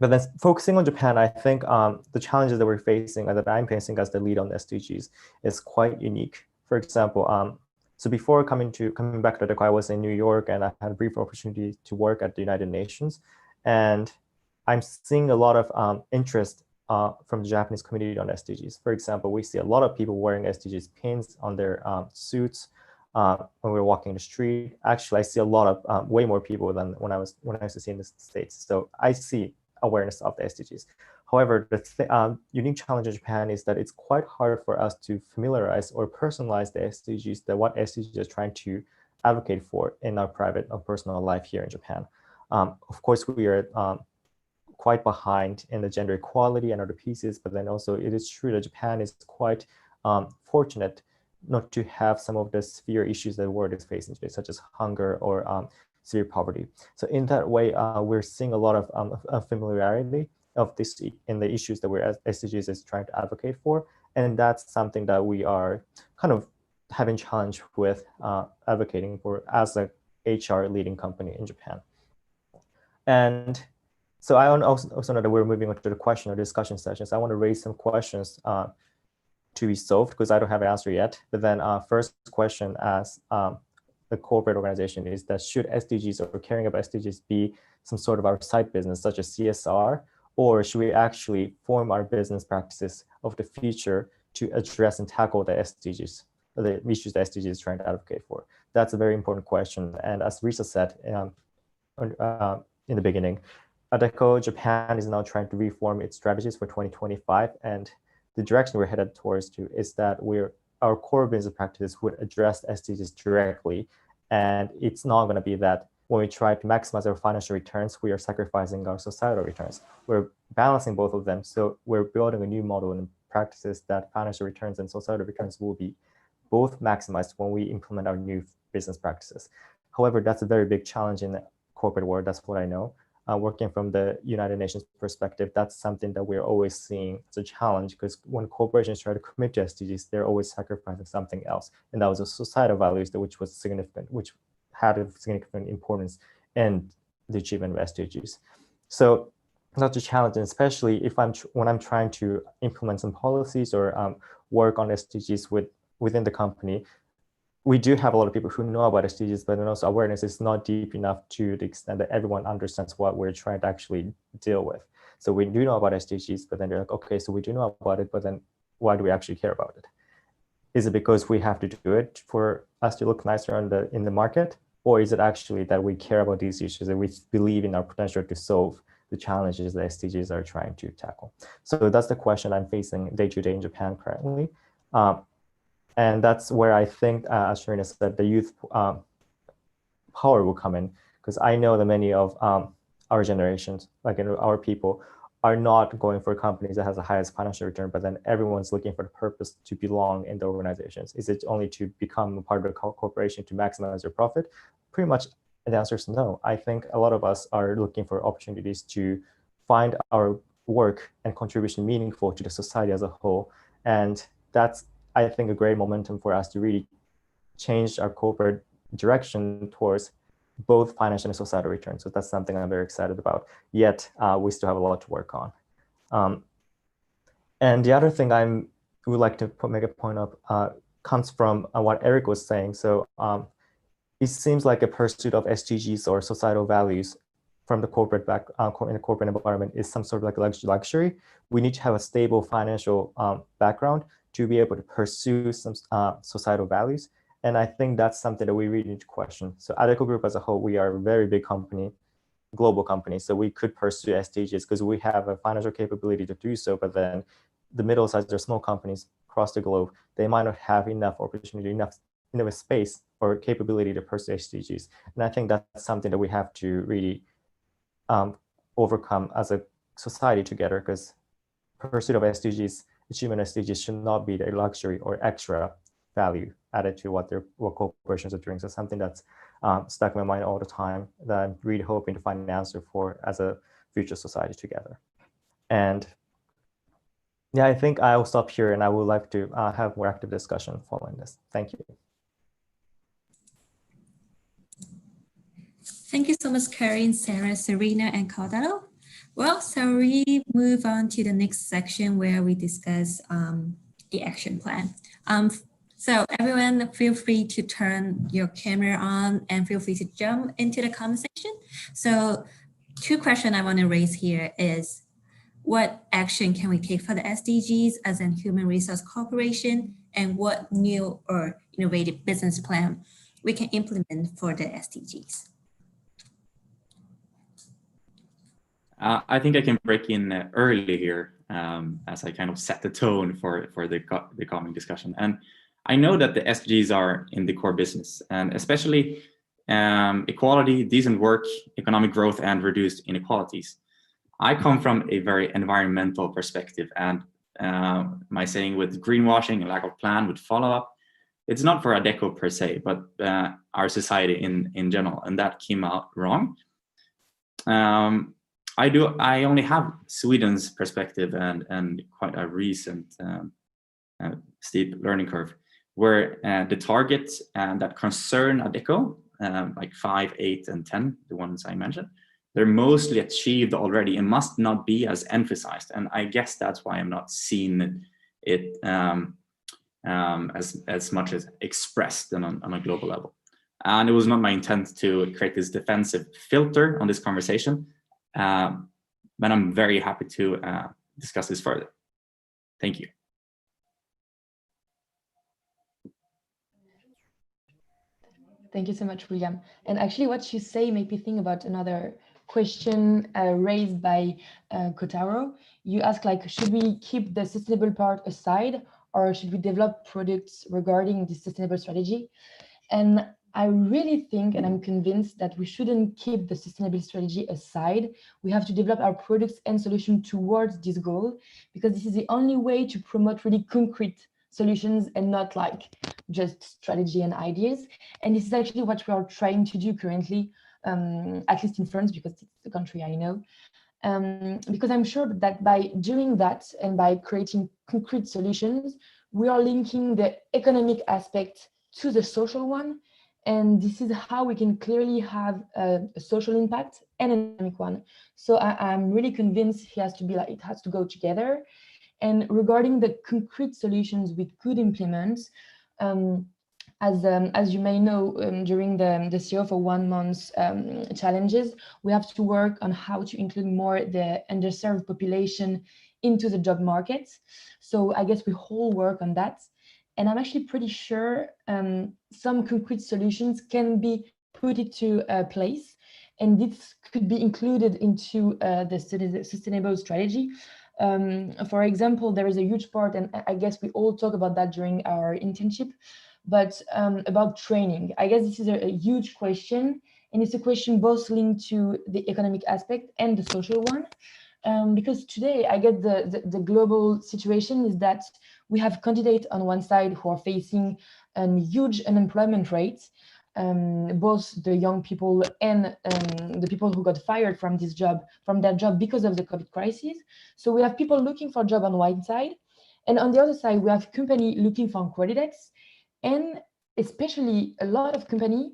but then focusing on Japan, I think the challenges that we're facing, that I'm facing as the lead on the SDGs, is quite unique. For example, so before coming back to Adecco, I was in New York, and I had a brief opportunity to work at the United Nations. And I'm seeing a lot of interest from the Japanese community on SDGs. For example, we see a lot of people wearing SDGs pins on their suits when we're walking the street. Actually, I see a lot of way more people than when I used to see in the States. So I see awareness of the SDGs. However, the unique challenge in Japan is that it's quite hard for us to familiarize or personalize the SDGs, what SDGs are trying to advocate for in our private or personal life here in Japan. Of course, we are quite behind in the gender equality and other pieces, but then also it is true that Japan is quite fortunate not to have some of the severe issues that the world is facing today, such as hunger or severe poverty. So in that way, we're seeing a lot of familiarity of this in the issues that we're SDGs is trying to advocate for, and that's something that we are kind of having challenge with advocating for as a HR leading company in Japan. And so I also know that we're moving on to the question or discussion sessions. I want to raise some questions to be solved because I don't have an answer yet. But then first question as the corporate organization is that should SDGs or caring about SDGs be some sort of our side business such as CSR, or should we actually form our business practices of the future to address and tackle the SDGs, the issues the SDGs is trying to advocate for? That's a very important question. And as Risa said in the beginning, Adecco Japan is now trying to reform its strategies for 2025, and the direction we're headed towards is that our core business practices would address SDGs directly, and it's not going to be that when we try to maximize our financial returns, we are sacrificing our societal returns. We're balancing both of them, so we're building a new model and practices that financial returns and societal returns will be both maximized when we implement our new business practices. However, that's a very big challenge in the corporate world. That's what I know. Working from the United Nations perspective, that's something that we're always seeing as a challenge, because when corporations try to commit to SDGs, they're always sacrificing something else. And that was a societal values which was significant, which had a significant importance in the achievement of SDGs. So that's a challenge, and especially when I'm trying to implement some policies or work on SDGs within the company. We do have a lot of people who know about SDGs, but then also awareness is not deep enough to the extent that everyone understands what we're trying to actually deal with. So we do know about SDGs, but then they're like, okay, so we do know about it, but then why do we actually care about it? Is it because we have to do it for us to look nicer in the market? Or is it actually that we care about these issues and we believe in our potential to solve the challenges the SDGs are trying to tackle. So that's the question I'm facing day to day in Japan currently. And that's where I think, as Sharina said, the youth power will come in, because I know that many of our generations, like our people, are not going for companies that has the highest financial return, but then everyone's looking for the purpose to belong in the organizations. Is it only to become a part of a corporation to maximize your profit? Pretty much the answer is no. I think a lot of us are looking for opportunities to find our work and contribution meaningful to the society as a whole. And that's, I think, a great momentum for us to really change our corporate direction towards both financial and societal returns. So that's something I'm very excited about. Yet we still have a lot to work on. And the other thing I would like to make a point of comes from what Eric was saying. So it seems like a pursuit of SDGs or societal values from the corporate in the corporate environment is some sort of like luxury. We need to have a stable financial background to be able to pursue some societal values. And I think that's something that we really need to question. So Adecco Group as a whole, we are a very big company, global company. So we could pursue SDGs because we have a financial capability to do so. But then the middle-sized or small companies across the globe, they might not have enough opportunity, enough space or capability to pursue SDGs. And I think that's something that we have to really overcome as a society together, because pursuit of SDGs, achievement of SDGs should not be a luxury or extra value added to what corporations are doing. So something that's stuck in my mind all the time that I'm really hoping to find an answer for as a future society together. And yeah, I think I will stop here, and I would like to have more active discussion following this. Thank you. Thank you so much, Karin, Sarah, Serena, and Caldaro. Well, so we move on to the next section where we discuss the action plan. So everyone, feel free to turn your camera on and feel free to jump into the comment section. So 2 questions I want to raise here is, what action can we take for the SDGs as a human resource corporation, and what new or innovative business plan we can implement for the SDGs? I think I can break in early here as I kind of set the tone for the coming discussion. And I know that the SDGs are in the core business, and especially equality, decent work, economic growth, and reduced inequalities. I come from a very environmental perspective, and my saying with greenwashing and lack of plan with follow-up, it's not for Adecco per se, but our society in general, and that came out wrong. I only have Sweden's perspective and quite a recent steep learning curve, where the targets that concern Adecco, like 5, 8, and 10, the ones I mentioned, they're mostly achieved already and must not be as emphasized. And I guess that's why I'm not seeing it as much as expressed on a global level. And it was not my intent to create this defensive filter on this conversation, but I'm very happy to discuss this further. Thank you. Thank you so much, William. And actually what you say made me think about another question raised by Kotaro. You ask, like, should we keep the sustainable part aside, or should we develop products regarding the sustainable strategy? And I really think, and I'm convinced, that we shouldn't keep the sustainable strategy aside. We have to develop our products and solutions towards this goal, because this is the only way to promote really concrete solutions and not like just strategy and ideas. And this is actually what we are trying to do currently, at least in France, because it's the country I know. Because I'm sure that by doing that and by creating concrete solutions, we are linking the economic aspect to the social one. And this is how we can clearly have a social impact and an economic one. So I'm really convinced it has to go together. And regarding the concrete solutions we could implement, as you may know, during the CEO for 1 month challenges, we have to work on how to include more the underserved population into the job market. So I guess we all work on that. And I'm actually pretty sure some concrete solutions can be put into place. and this could be included into the sustainable strategy. For example, there is a huge part, and I guess we all talk about that during our internship, but about training. I guess this is a huge question, and it's a question both linked to the economic aspect and the social one. Because today, I get the global situation is that we have candidates on one side who are facing a huge unemployment rate, both the young people and the people who got fired from their job because of the COVID crisis. So we have people looking for a job on one side, and on the other side, we have company looking for candidates, and especially a lot of company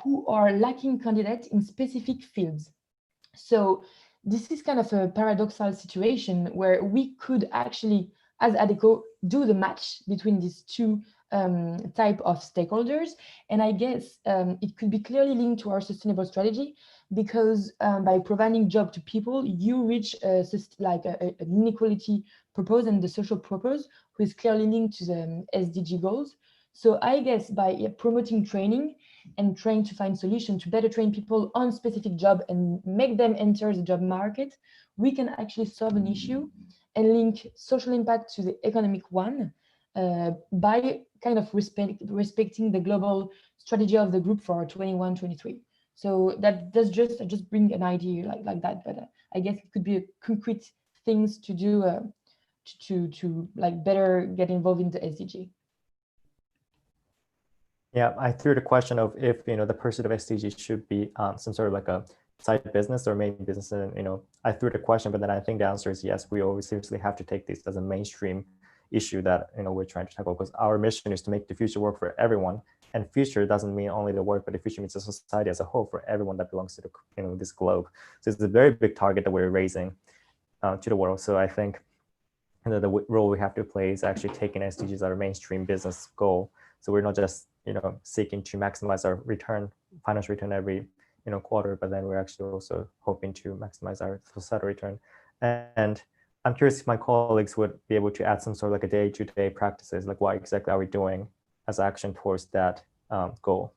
who are lacking candidates in specific fields. So this is kind of a paradoxical situation where we could actually, as Adecco, do the match between these two type of stakeholders. And I guess it could be clearly linked to our sustainable strategy, because by providing job to people, you reach an inequality purpose and the social purpose, who is clearly linked to the SDG goals. So I guess by promoting training and trying to find solutions to better train people on specific job and make them enter the job market, we can actually solve an issue and link social impact to the economic one by kind of respecting the global strategy of the group for 21-23. So that does just bring an idea like that, but I guess it could be a concrete things to do to like better get involved in the SDG. Yeah, I threw the question of if the pursuit of SDGs should be some sort of like a side business or main business, and I threw the question, but then I think the answer is yes. We always seriously have to take this as a mainstream issue that we're trying to tackle, because our mission is to make the future work for everyone, and future doesn't mean only the work, but the future means the society as a whole for everyone that belongs to the this globe. So it's a very big target that we're raising to the world. So I think the role we have to play is actually taking SDGs as our mainstream business goal. So we're not just seeking to maximize our financial return every quarter, but then we're actually also hoping to maximize our societal return. And I'm curious if my colleagues would be able to add some sort of like a day-to-day practices, like what exactly are we doing as action towards that goal?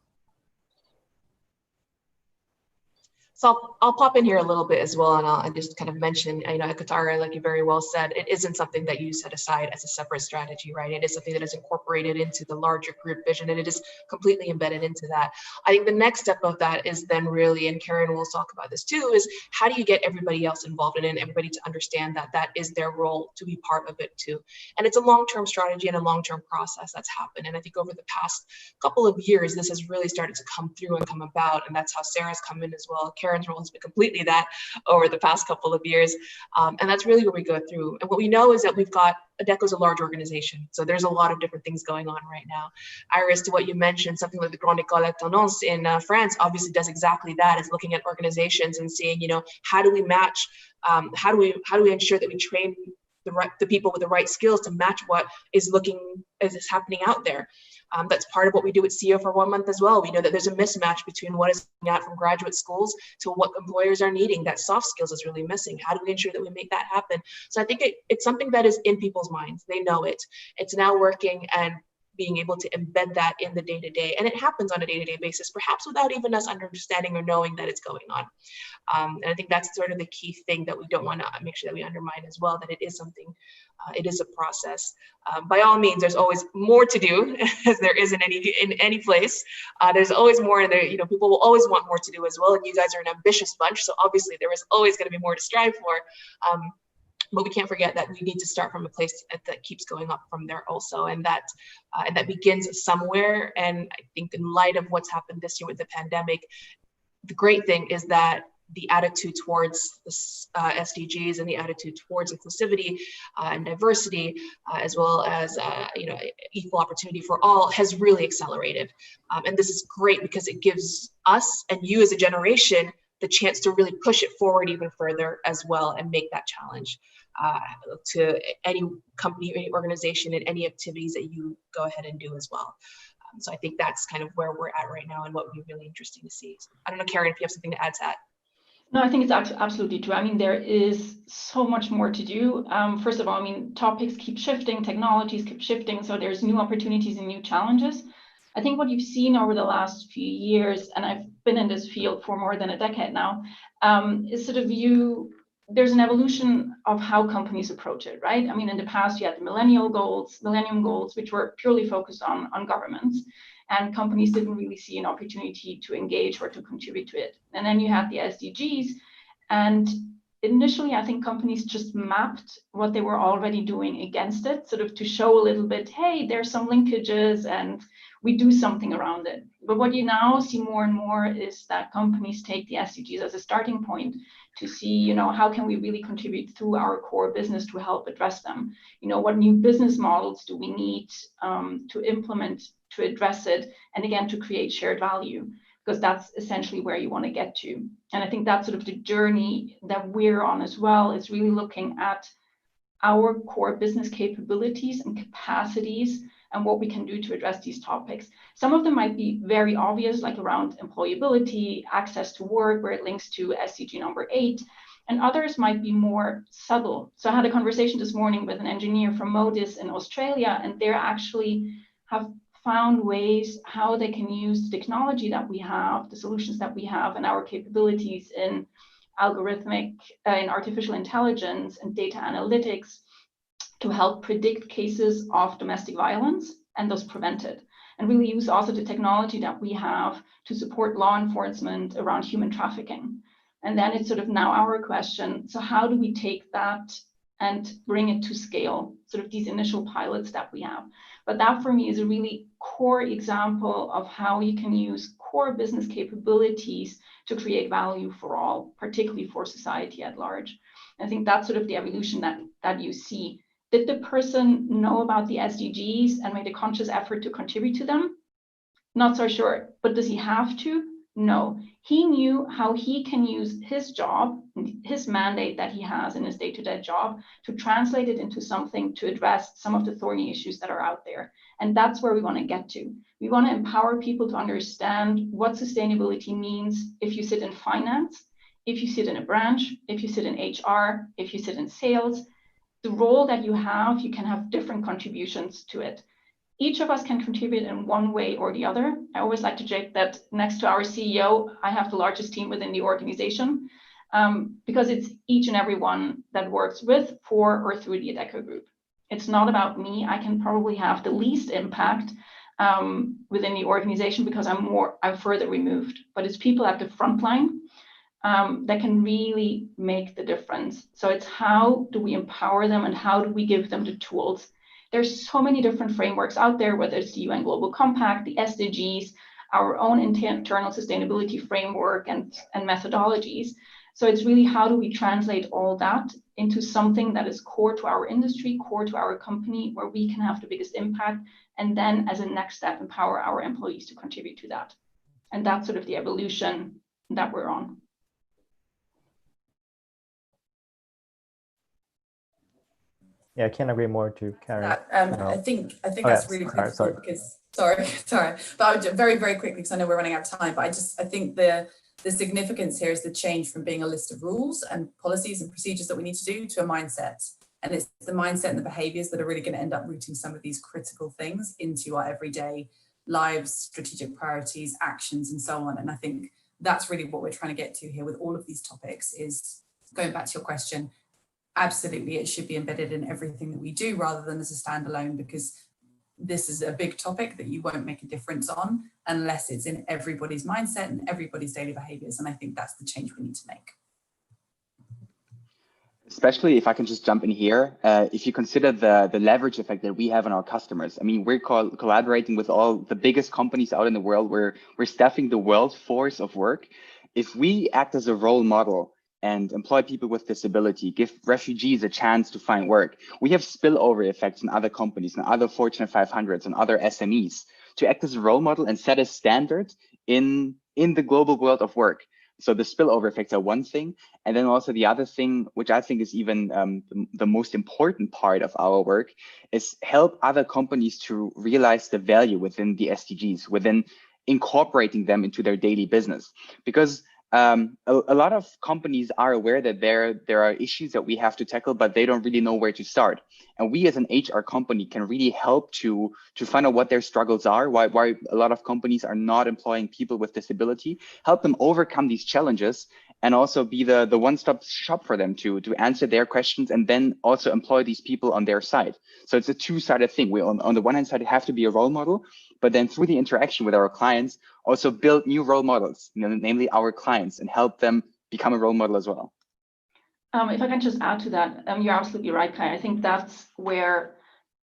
So I'll pop in here a little bit as well, and I'll just kind of mention, Katara, like you very well said, it isn't something that you set aside as a separate strategy, right? It is something that is incorporated into the larger group vision, and it is completely embedded into that. I think the next step of that is then really, and Karen will talk about this too, is how do you get everybody else involved in it and everybody to understand that that is their role to be part of it too. And it's a long-term strategy and a long-term process that's happened. And I think over the past couple of years, this has really started to come through and come about, and that's how Sarah's come in as well. Karen's role has been completely that over the past couple of years. And that's really what we go through. And what we know is that we've got, Adecco is a large organization. So there's a lot of different things going on right now. Iris, to what you mentioned, something like the Grande École et Tendance in France obviously does exactly that, is looking at organizations and seeing, how do we match, how do we ensure that we train the people with the right skills to match what is happening out there. That's part of what we do at CEO for 1 month as well. We know that there's a mismatch between what is coming out from graduate schools to what employers are needing. That soft skills is really missing. How do we ensure that we make that happen? So I think it's something that is in people's minds. They know it. It's now working and being able to embed that in the day-to-day. And it happens on a day-to-day basis, perhaps without even us understanding or knowing that it's going on. And I think that's sort of the key thing that we don't want to make sure that we undermine as well, that it is something, it is a process. By all means, there's always more to do, as there is in any place. There's always more, and there, people will always want more to do as well. And you guys are an ambitious bunch, so obviously there is always going to be more to strive for. But we can't forget that we need to start from a place that keeps going up from there also, and that begins somewhere. And I think in light of what's happened this year with the pandemic, the great thing is that the attitude towards the SDGs and the attitude towards inclusivity and diversity, as well as equal opportunity for all, has really accelerated. And this is great because it gives us and you as a generation the chance to really push it forward even further as well, and make that challenge to any company, any organization, and any activities that you go ahead and do as well. So I think that's kind of where we're at right now and what would be really interesting to see. So I don't know, Karen, if you have something to add to that. No, I think it's absolutely true. I mean, there is so much more to do. First of all, I mean, topics keep shifting, technologies keep shifting, so there's new opportunities and new challenges. I think what you've seen over the last few years, and I've been in this field for more than a decade now, is sort of there's an evolution of how companies approach it, right? I mean, in the past, you had the Millennium Goals, which were purely focused on governments, and companies didn't really see an opportunity to engage or to contribute to it. And then you had the SDGs, and initially, I think companies just mapped what they were already doing against it, sort of to show a little bit, hey, there's some linkages and we do something around it. But what you now see more and more is that companies take the SDGs as a starting point to see, how can we really contribute through our core business to help address them? What new business models do we need to implement to address it? And again, to create shared value, because that's essentially where you want to get to. And I think that's sort of the journey that we're on as well, is really looking at our core business capabilities and capacities and what we can do to address these topics. Some of them might be very obvious, like around employability, access to work, where it links to SDG number 8, and others might be more subtle. So I had a conversation this morning with an engineer from Modis in Australia, and they actually have found ways how they can use the technology that we have, the solutions that we have, and our capabilities in algorithmic, in artificial intelligence and data analytics to help predict cases of domestic violence and thus prevent it. And really use also the technology that we have to support law enforcement around human trafficking. And then it's sort of now our question, so how do we take that and bring it to scale, sort of these initial pilots that we have? But that for me is a really core example of how you can use core business capabilities to create value for all, particularly for society at large. I think that's sort of the evolution that you see. Did the person know about the SDGs and made a conscious effort to contribute to them? Not so sure, but does he have to? No. He knew how he can use his job, his mandate that he has in his day-to-day job, to translate it into something to address some of the thorny issues that are out there. And that's where we want to get to. We want to empower people to understand what sustainability means if you sit in finance, if you sit in a branch, if you sit in HR, if you sit in sales. The role that you can have different contributions to it. Each of us can contribute in one way or the other. I always like to joke that next to our CEO, I have the largest team within the organization, because it's each and every one that works with, for, or through the Adecco Group. It's not about me. I can probably have the least impact within the organization because I'm further removed. But it's people at the front line that can really make the difference. So it's how do we empower them and how do we give them the tools? There's so many different frameworks out there, whether it's the UN Global Compact, the SDGs, our own internal sustainability framework and methodologies. So it's really how do we translate all that into something that is core to our industry, core to our company, where we can have the biggest impact, and then as a next step, empower our employees to contribute to that. And that's sort of the evolution that we're on. Yeah, I can't agree more to Karen. I think that's really critical because sorry, but I would very, very quickly, because I know we're running out of time, but I think the significance here is the change from being a list of rules and policies and procedures that we need to do to a mindset. And it's the mindset and the behaviors that are really going to end up rooting some of these critical things into our everyday lives, strategic priorities, actions, and so on. And I think that's really what we're trying to get to here with all of these topics, is going back to your question. Absolutely, it should be embedded in everything that we do rather than as a standalone, because this is a big topic that you won't make a difference on unless it's in everybody's mindset and everybody's daily behaviors. And I think that's the change we need to make. Especially if I can just jump in here, if you consider the leverage effect that we have on our customers. I mean, we're collaborating with all the biggest companies out in the world. We're staffing the world force of work. If we act as a role model and employ people with disability, give refugees a chance to find work, we have spillover effects in other companies, in other Fortune 500s, and other SMEs, to act as a role model and set a standard in the global world of work. So the spillover effects are one thing. And then also the other thing, which I think is even the most important part of our work, is help other companies to realize the value within the SDGs, within incorporating them into their daily business. Because a lot of companies are aware that there are issues that we have to tackle, but they don't really know where to start. And we as an HR company can really help to find out what their struggles are, why a lot of companies are not employing people with disability, help them overcome these challenges, and also be the one-stop shop for them to answer their questions and then also employ these people on their side. So it's a two-sided thing. We on the one hand side have to be a role model, but then through the interaction with our clients, also build new role models, namely our clients, and help them become a role model as well. If I can just add to that, you're absolutely right, Kai. I think that's where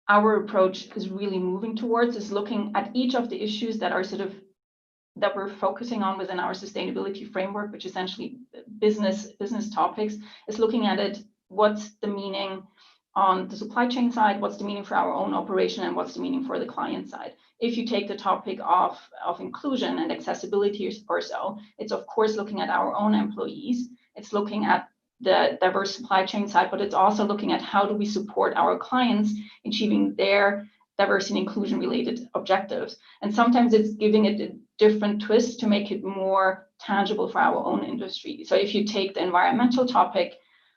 our approach is really moving towards, is looking at each of the issues that are that we're focusing on within our sustainability framework, which essentially business topics, is looking at it, what's the meaning on the supply chain side, what's the meaning for our own operation, and what's the meaning for the client side. If you take the topic of inclusion and accessibility or so, it's of course looking at our own employees, it's looking at the diverse supply chain side, but it's also looking at how do we support our clients in achieving their diversity and inclusion related objectives. And sometimes it's giving it a different twist to make it more tangible for our own industry. So if you take the environmental topic,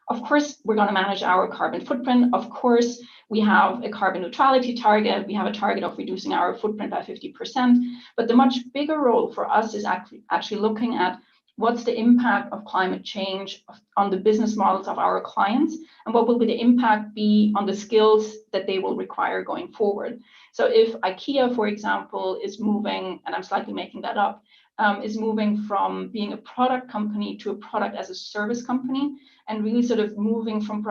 of course, we're going to manage our carbon footprint. Of course, we have a carbon neutrality target. We have a target of reducing our footprint by 50%. But the much bigger role for us is actually looking at what's the impact of climate change on the business models of our clients, and what will be the impact be on the skills that they will require going forward. So if IKEA, for example, is moving, and I'm slightly making that up, is moving from being a product company to a product as a service company, and really sort of moving from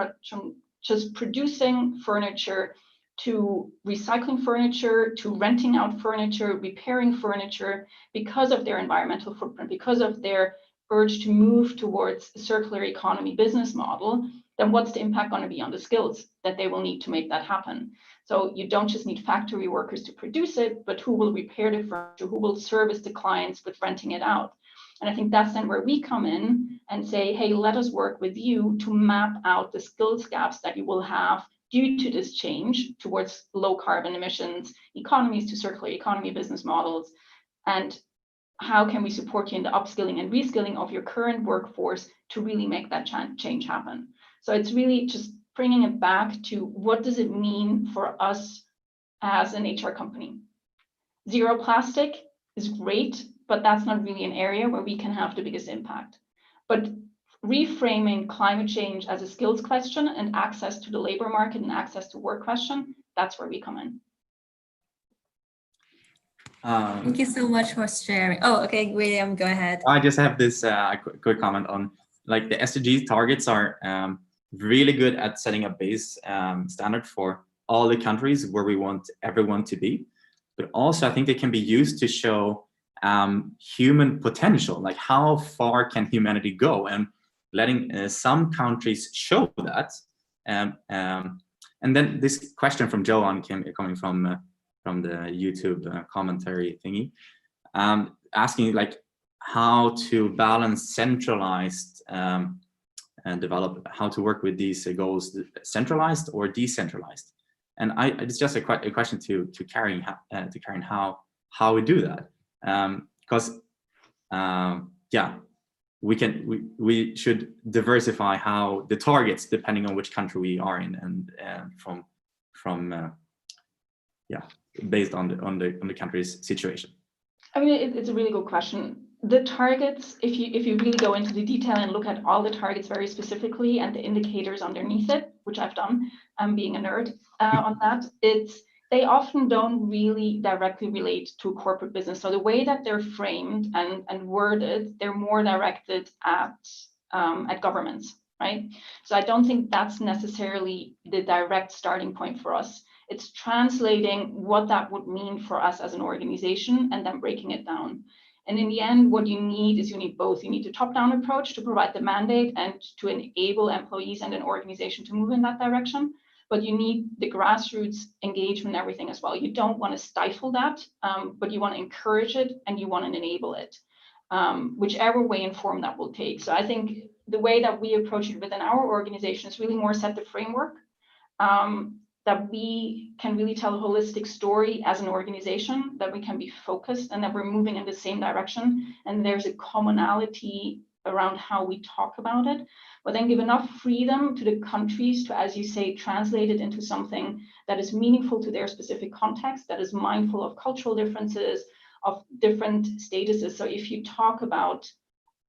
just producing furniture to recycling furniture, to renting out furniture, repairing furniture, because of their environmental footprint, because of their urge to move towards a circular economy business model, then what's the impact going to be on the skills that they will need to make that happen? So you don't just need factory workers to produce it, but who will repair the furniture, who will service the clients with renting it out? And I think that's then where we come in and say, hey, let us work with you to map out the skills gaps that you will have due to this change towards low carbon emissions economies, to circular economy business models, and how can we support you in the upskilling and reskilling of your current workforce to really make that change happen. So it's really just bringing it back to what does it mean for us as an HR company. Zero plastic is great, but that's not really an area where we can have the biggest impact. But reframing climate change as a skills question and access to the labor market and access to work question, that's where we come in. Thank you so much for sharing. Oh, okay, William, go ahead. I just have this quick comment on, like, the SDG targets are really good at setting a base standard for all the countries where we want everyone to be. But also I think they can be used to show human potential, like how far can humanity go, and letting some countries show that. And then this question from Johan coming from the YouTube commentary thingy, asking like how to balance centralized and develop, how to work with these goals, centralized or decentralized. And it's just a question to Karen, how we do that, because yeah, we should diversify how the targets depending on which country we are in, and from yeah, based on the country's situation. I mean, it's a really good question. The targets, if you really go into the detail and look at all the targets very specifically and the indicators underneath it, which I've done, being a nerd on that, they often don't really directly relate to a corporate business. So the way that they're framed and worded, they're more directed at governments, right? So I don't think that's necessarily the direct starting point for us. It's translating what that would mean for us as an organization and then breaking it down. And in the end, what you need is both. You need a top-down approach to provide the mandate and to enable employees and an organization to move in that direction. But you need the grassroots engagement and everything as well. You don't want to stifle that, but you want to encourage it and you want to enable it, whichever way and form that will take. So I think the way that we approach it within our organization is really more set the framework, that we can really tell a holistic story as an organization, that we can be focused and that we're moving in the same direction. And there's a commonality around how we talk about it, but then give enough freedom to the countries to, as you say, translate it into something that is meaningful to their specific context, that is mindful of cultural differences, of different statuses. So if you talk about,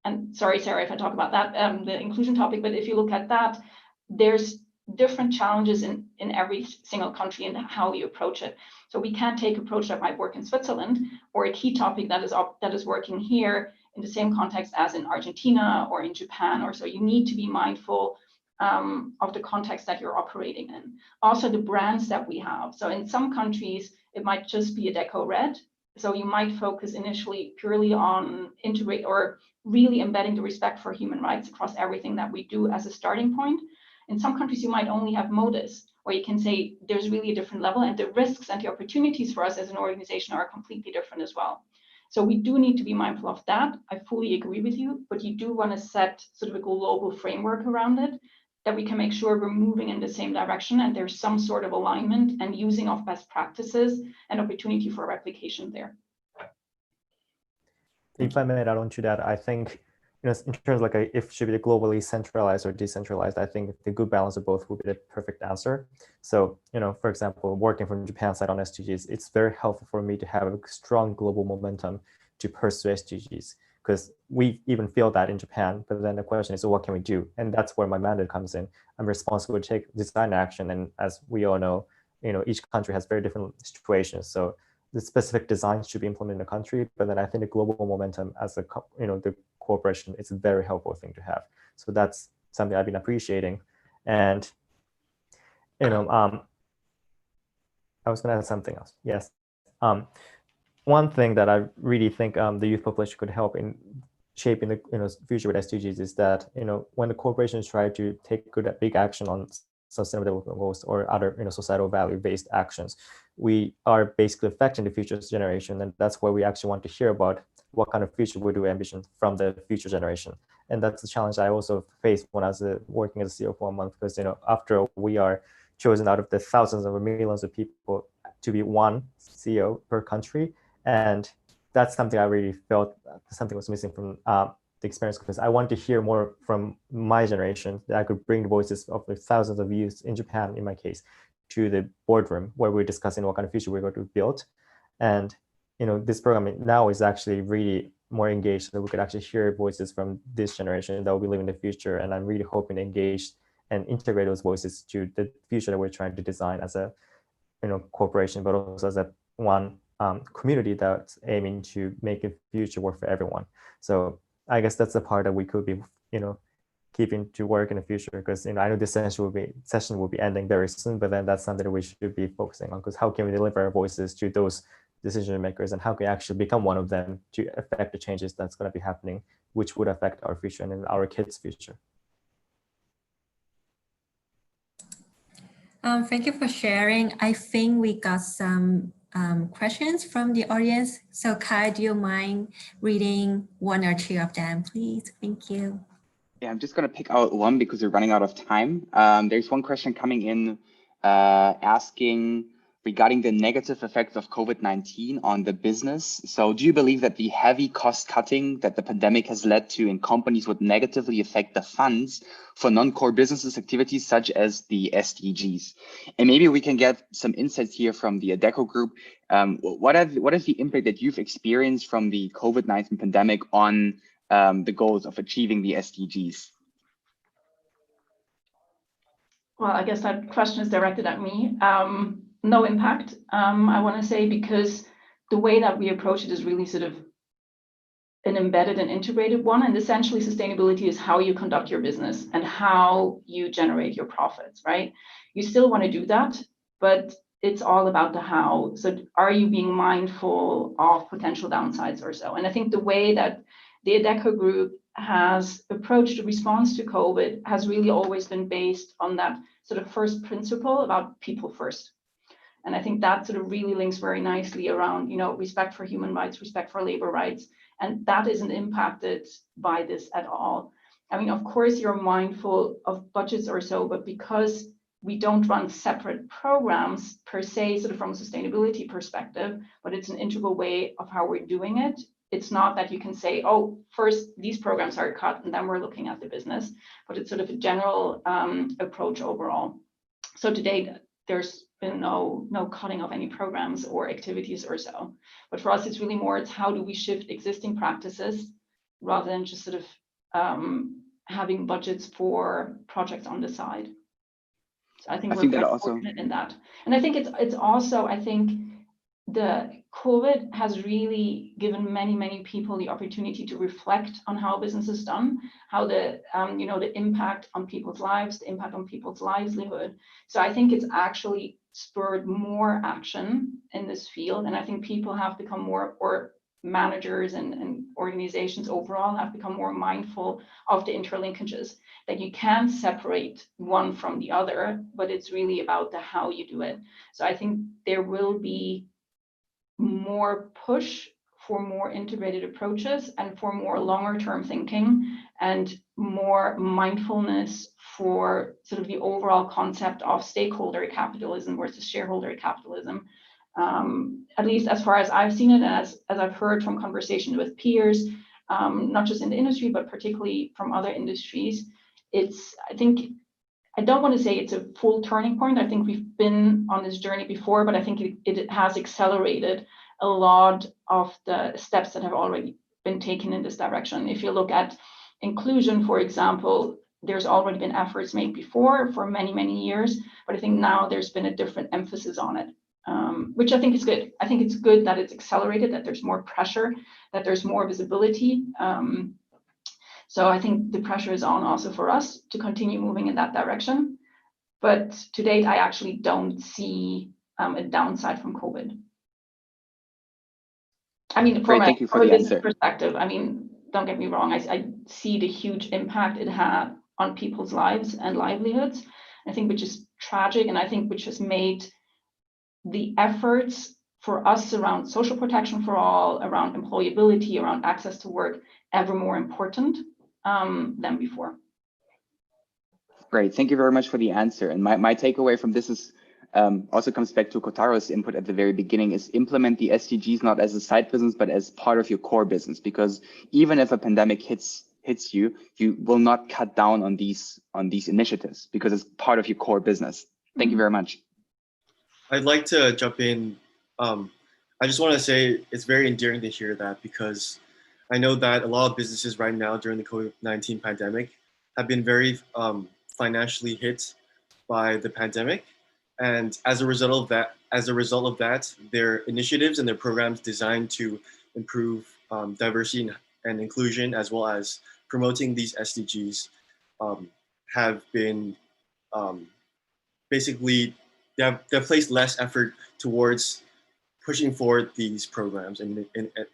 and sorry, Sarah, if I talk about that, the inclusion topic, but if you look at that, there's different challenges in every single country and how you approach it. So we can't take an approach that might work in Switzerland or a key topic that is working here in the same context as in Argentina or in Japan or so. You need to be mindful of the context that you're operating in. Also the brands that we have. So in some countries, it might just be Adecco Red. So you might focus initially purely on integrate or really embedding the respect for human rights across everything that we do as a starting point. In some countries, you might only have Modus, where you can say there's really a different level, and the risks and the opportunities for us as an organization are completely different as well. So we do need to be mindful of that. I fully agree with you, but you do want to set sort of a global framework around it that we can make sure we're moving in the same direction and there's some sort of alignment and using of best practices and opportunity for replication there. If I may add on to that, I think, in terms of like if it should be globally centralized or decentralized, I think the good balance of both would be the perfect answer. So, for example, working from Japan side on SDGs, it's very helpful for me to have a strong global momentum to pursue SDGs, because we even feel that in Japan, but then the question is, so what can we do? And that's where my mandate comes in. I'm responsible to take design action. And as we all know, each country has very different situations. So the specific designs should be implemented in the country, but then I think the global momentum as a, the corporation, it's a very helpful thing to have. So that's something I've been appreciating. And, I was gonna add something else. Yes. One thing that I really think the youth population could help in shaping the future with SDGs is that, when the corporations try to take big action on sustainable development goals or other societal value-based actions, we are basically affecting the future generation, and that's why we actually want to hear about what kind of future we do ambition from the future generation. And that's the challenge I also faced when I was working as a CEO for a month, because after we are chosen out of the thousands of millions of people to be one CEO per country, and that's something I really felt something was missing from the experience, because I want to hear more from my generation, that I could bring the voices of the thousands of youth in Japan, in my case, to the boardroom where we're discussing what kind of future we're going to build. And this program now is actually really more engaged, so that we could actually hear voices from this generation that will be living in the future. And I'm really hoping to engage and integrate those voices to the future that we're trying to design as a corporation, but also as a one community that's aiming to make a future work for everyone. So I guess that's the part that we could be, keeping to work in the future, because I know this session will be ending very soon, but then that's something that we should be focusing on, because how can we deliver our voices to those decision makers, and how can we actually become one of them to affect the changes that's going to be happening, which would affect our future and our kids' future. Thank you for sharing. I think we got some questions from the audience. So Kai, do you mind reading one or two of them, please? Thank you. Yeah, I'm just going to pick out one because we're running out of time. There's one question coming in asking regarding the negative effects of COVID-19 on the business. So do you believe that the heavy cost cutting that the pandemic has led to in companies would negatively affect the funds for non-core businesses activities such as the SDGs? And maybe we can get some insights here from the Adecco Group. What is the impact that you've experienced from the COVID-19 pandemic on the goals of achieving the SDGs? Well, I guess that question is directed at me. No impact, I want to say, because the way that we approach it is really sort of an embedded and integrated one. And essentially, sustainability is how you conduct your business and how you generate your profits, right? You still want to do that, but it's all about the how. So are you being mindful of potential downsides or so? And I think the way that the Adecco Group has approached the response to COVID has really always been based on that sort of first principle about people first. And I think that sort of really links very nicely around, respect for human rights, respect for labor rights. And that isn't impacted by this at all. I mean, of course, you're mindful of budgets or so, but because we don't run separate programs per se, sort of from a sustainability perspective, but it's an integral way of how we're doing it, it's not that you can say, oh, first these programs are cut and then we're looking at the business, but it's sort of a general approach overall. So to date, there's been no cutting of any programs or activities or so. But for us, it's really more, it's how do we shift existing practices rather than just sort of having budgets for projects on the side. So I think we're quite fortunate in that. And I think it's also, I think the COVID has really given many people the opportunity to reflect on how business is done, how the the impact on people's lives, the impact on people's livelihood. So I think it's actually spurred more action in this field, and I think people have become more, or managers and organizations overall have become more mindful of the interlinkages, that you can separate one from the other, but it's really about the how you do it. So I think there will be more push for more integrated approaches and for more longer term thinking and more mindfulness for sort of the overall concept of stakeholder capitalism versus shareholder capitalism. At least as far as I've seen it, and as I've heard from conversations with peers, not just in the industry, but particularly from other industries, I think, I don't want to say it's a full turning point. I think we've been on this journey before, but I think it has accelerated a lot of the steps that have already been taken in this direction. If you look at inclusion, for example, there's already been efforts made before for many years, but I think now there's been a different emphasis on it, which I think is good. I think it's good that it's accelerated, that there's more pressure, that there's more visibility. So I think the pressure is on also for us to continue moving in that direction. But to date, I actually don't see a downside from COVID. I mean, from a business perspective, I mean, don't get me wrong, I see the huge impact it had on people's lives and livelihoods, I think, which is tragic, and I think which has made the efforts for us around social protection for all, around employability, around access to work, ever more important than before. Great, thank you very much for the answer. And my takeaway from this is also comes back to Kotaro's input at the very beginning, is implement the SDGs not as a side business, but as part of your core business. Because even if a pandemic hits you, you will not cut down on these initiatives because it's part of your core business. Thank you very much. I'd like to jump in. I just want to say it's very endearing to hear that, because I know that a lot of businesses right now during the COVID-19 pandemic have been very financially hit by the pandemic. And as a result of that, their initiatives and their programs designed to improve diversity and inclusion, as well as promoting these SDGs, have been basically, they've placed less effort towards pushing forward these programs and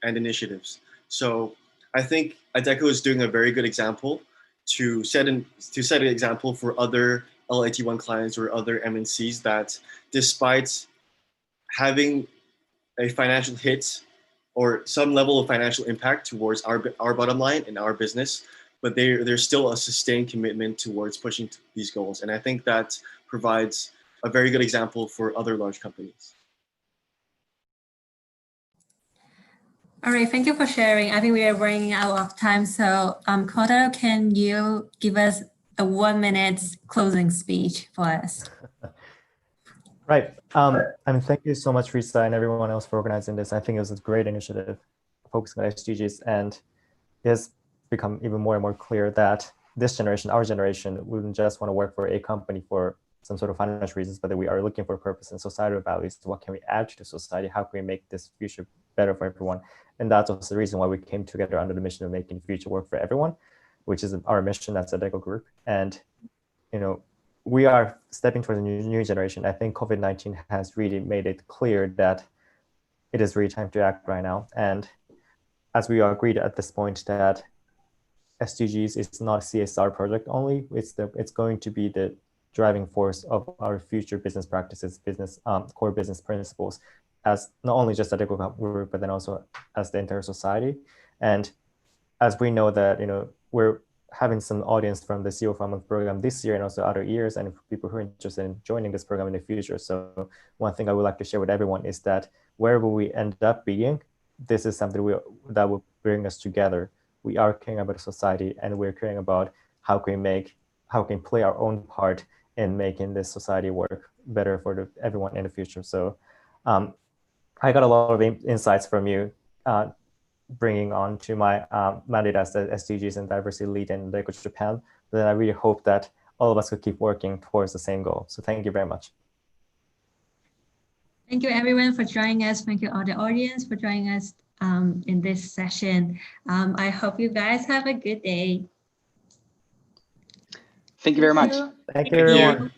initiatives. So I think Adecco is doing a very good example to set an example for other L81 clients or other MNCs, that despite having a financial hit or some level of financial impact towards our bottom line and our business, but there's still a sustained commitment towards pushing these goals. And I think that provides a very good example for other large companies. All right, thank you for sharing. I think we are running out of time. So Kotaro, can you give us a 1 minute closing speech for us? Right. Thank you so much, Risa, and everyone else for organizing this. I think it was a great initiative focusing on SDGs, and it has become even more and more clear that this generation, our generation, wouldn't just want to work for a company for some sort of financial reasons, but that we are looking for purpose and societal values. What can we add to society? How can we make this future better for everyone? And that's also the reason why we came together under the mission of making the future work for everyone, which is our mission as Adecco Group. And we are stepping towards a new generation. I think COVID-19 has really made it clear that it is really time to act right now. And as we agreed at this point that SDGs is not a CSR project only, it's going to be the driving force of our future business practices, core business principles, as not only just Adecco Group, but then also as the entire society. And as we know that, we're having some audience from the CEO for a Month program this year and also other years, and people who are interested in joining this program in the future. So one thing I would like to share with everyone is that wherever we end up being, this is something that will bring us together. We are caring about society, and we're caring about how can we play our own part in making this society work better for everyone in the future. So I got a lot of insights from you, bringing on to my mandate as the SDGs and diversity lead in Adecco Japan. But then I really hope that all of us could keep working towards the same goal. So thank you very much. Thank you everyone for joining us. Thank you all the audience for joining us in this session. I hope you guys have a good day. Thank you very much. Thank you, everyone. Bye.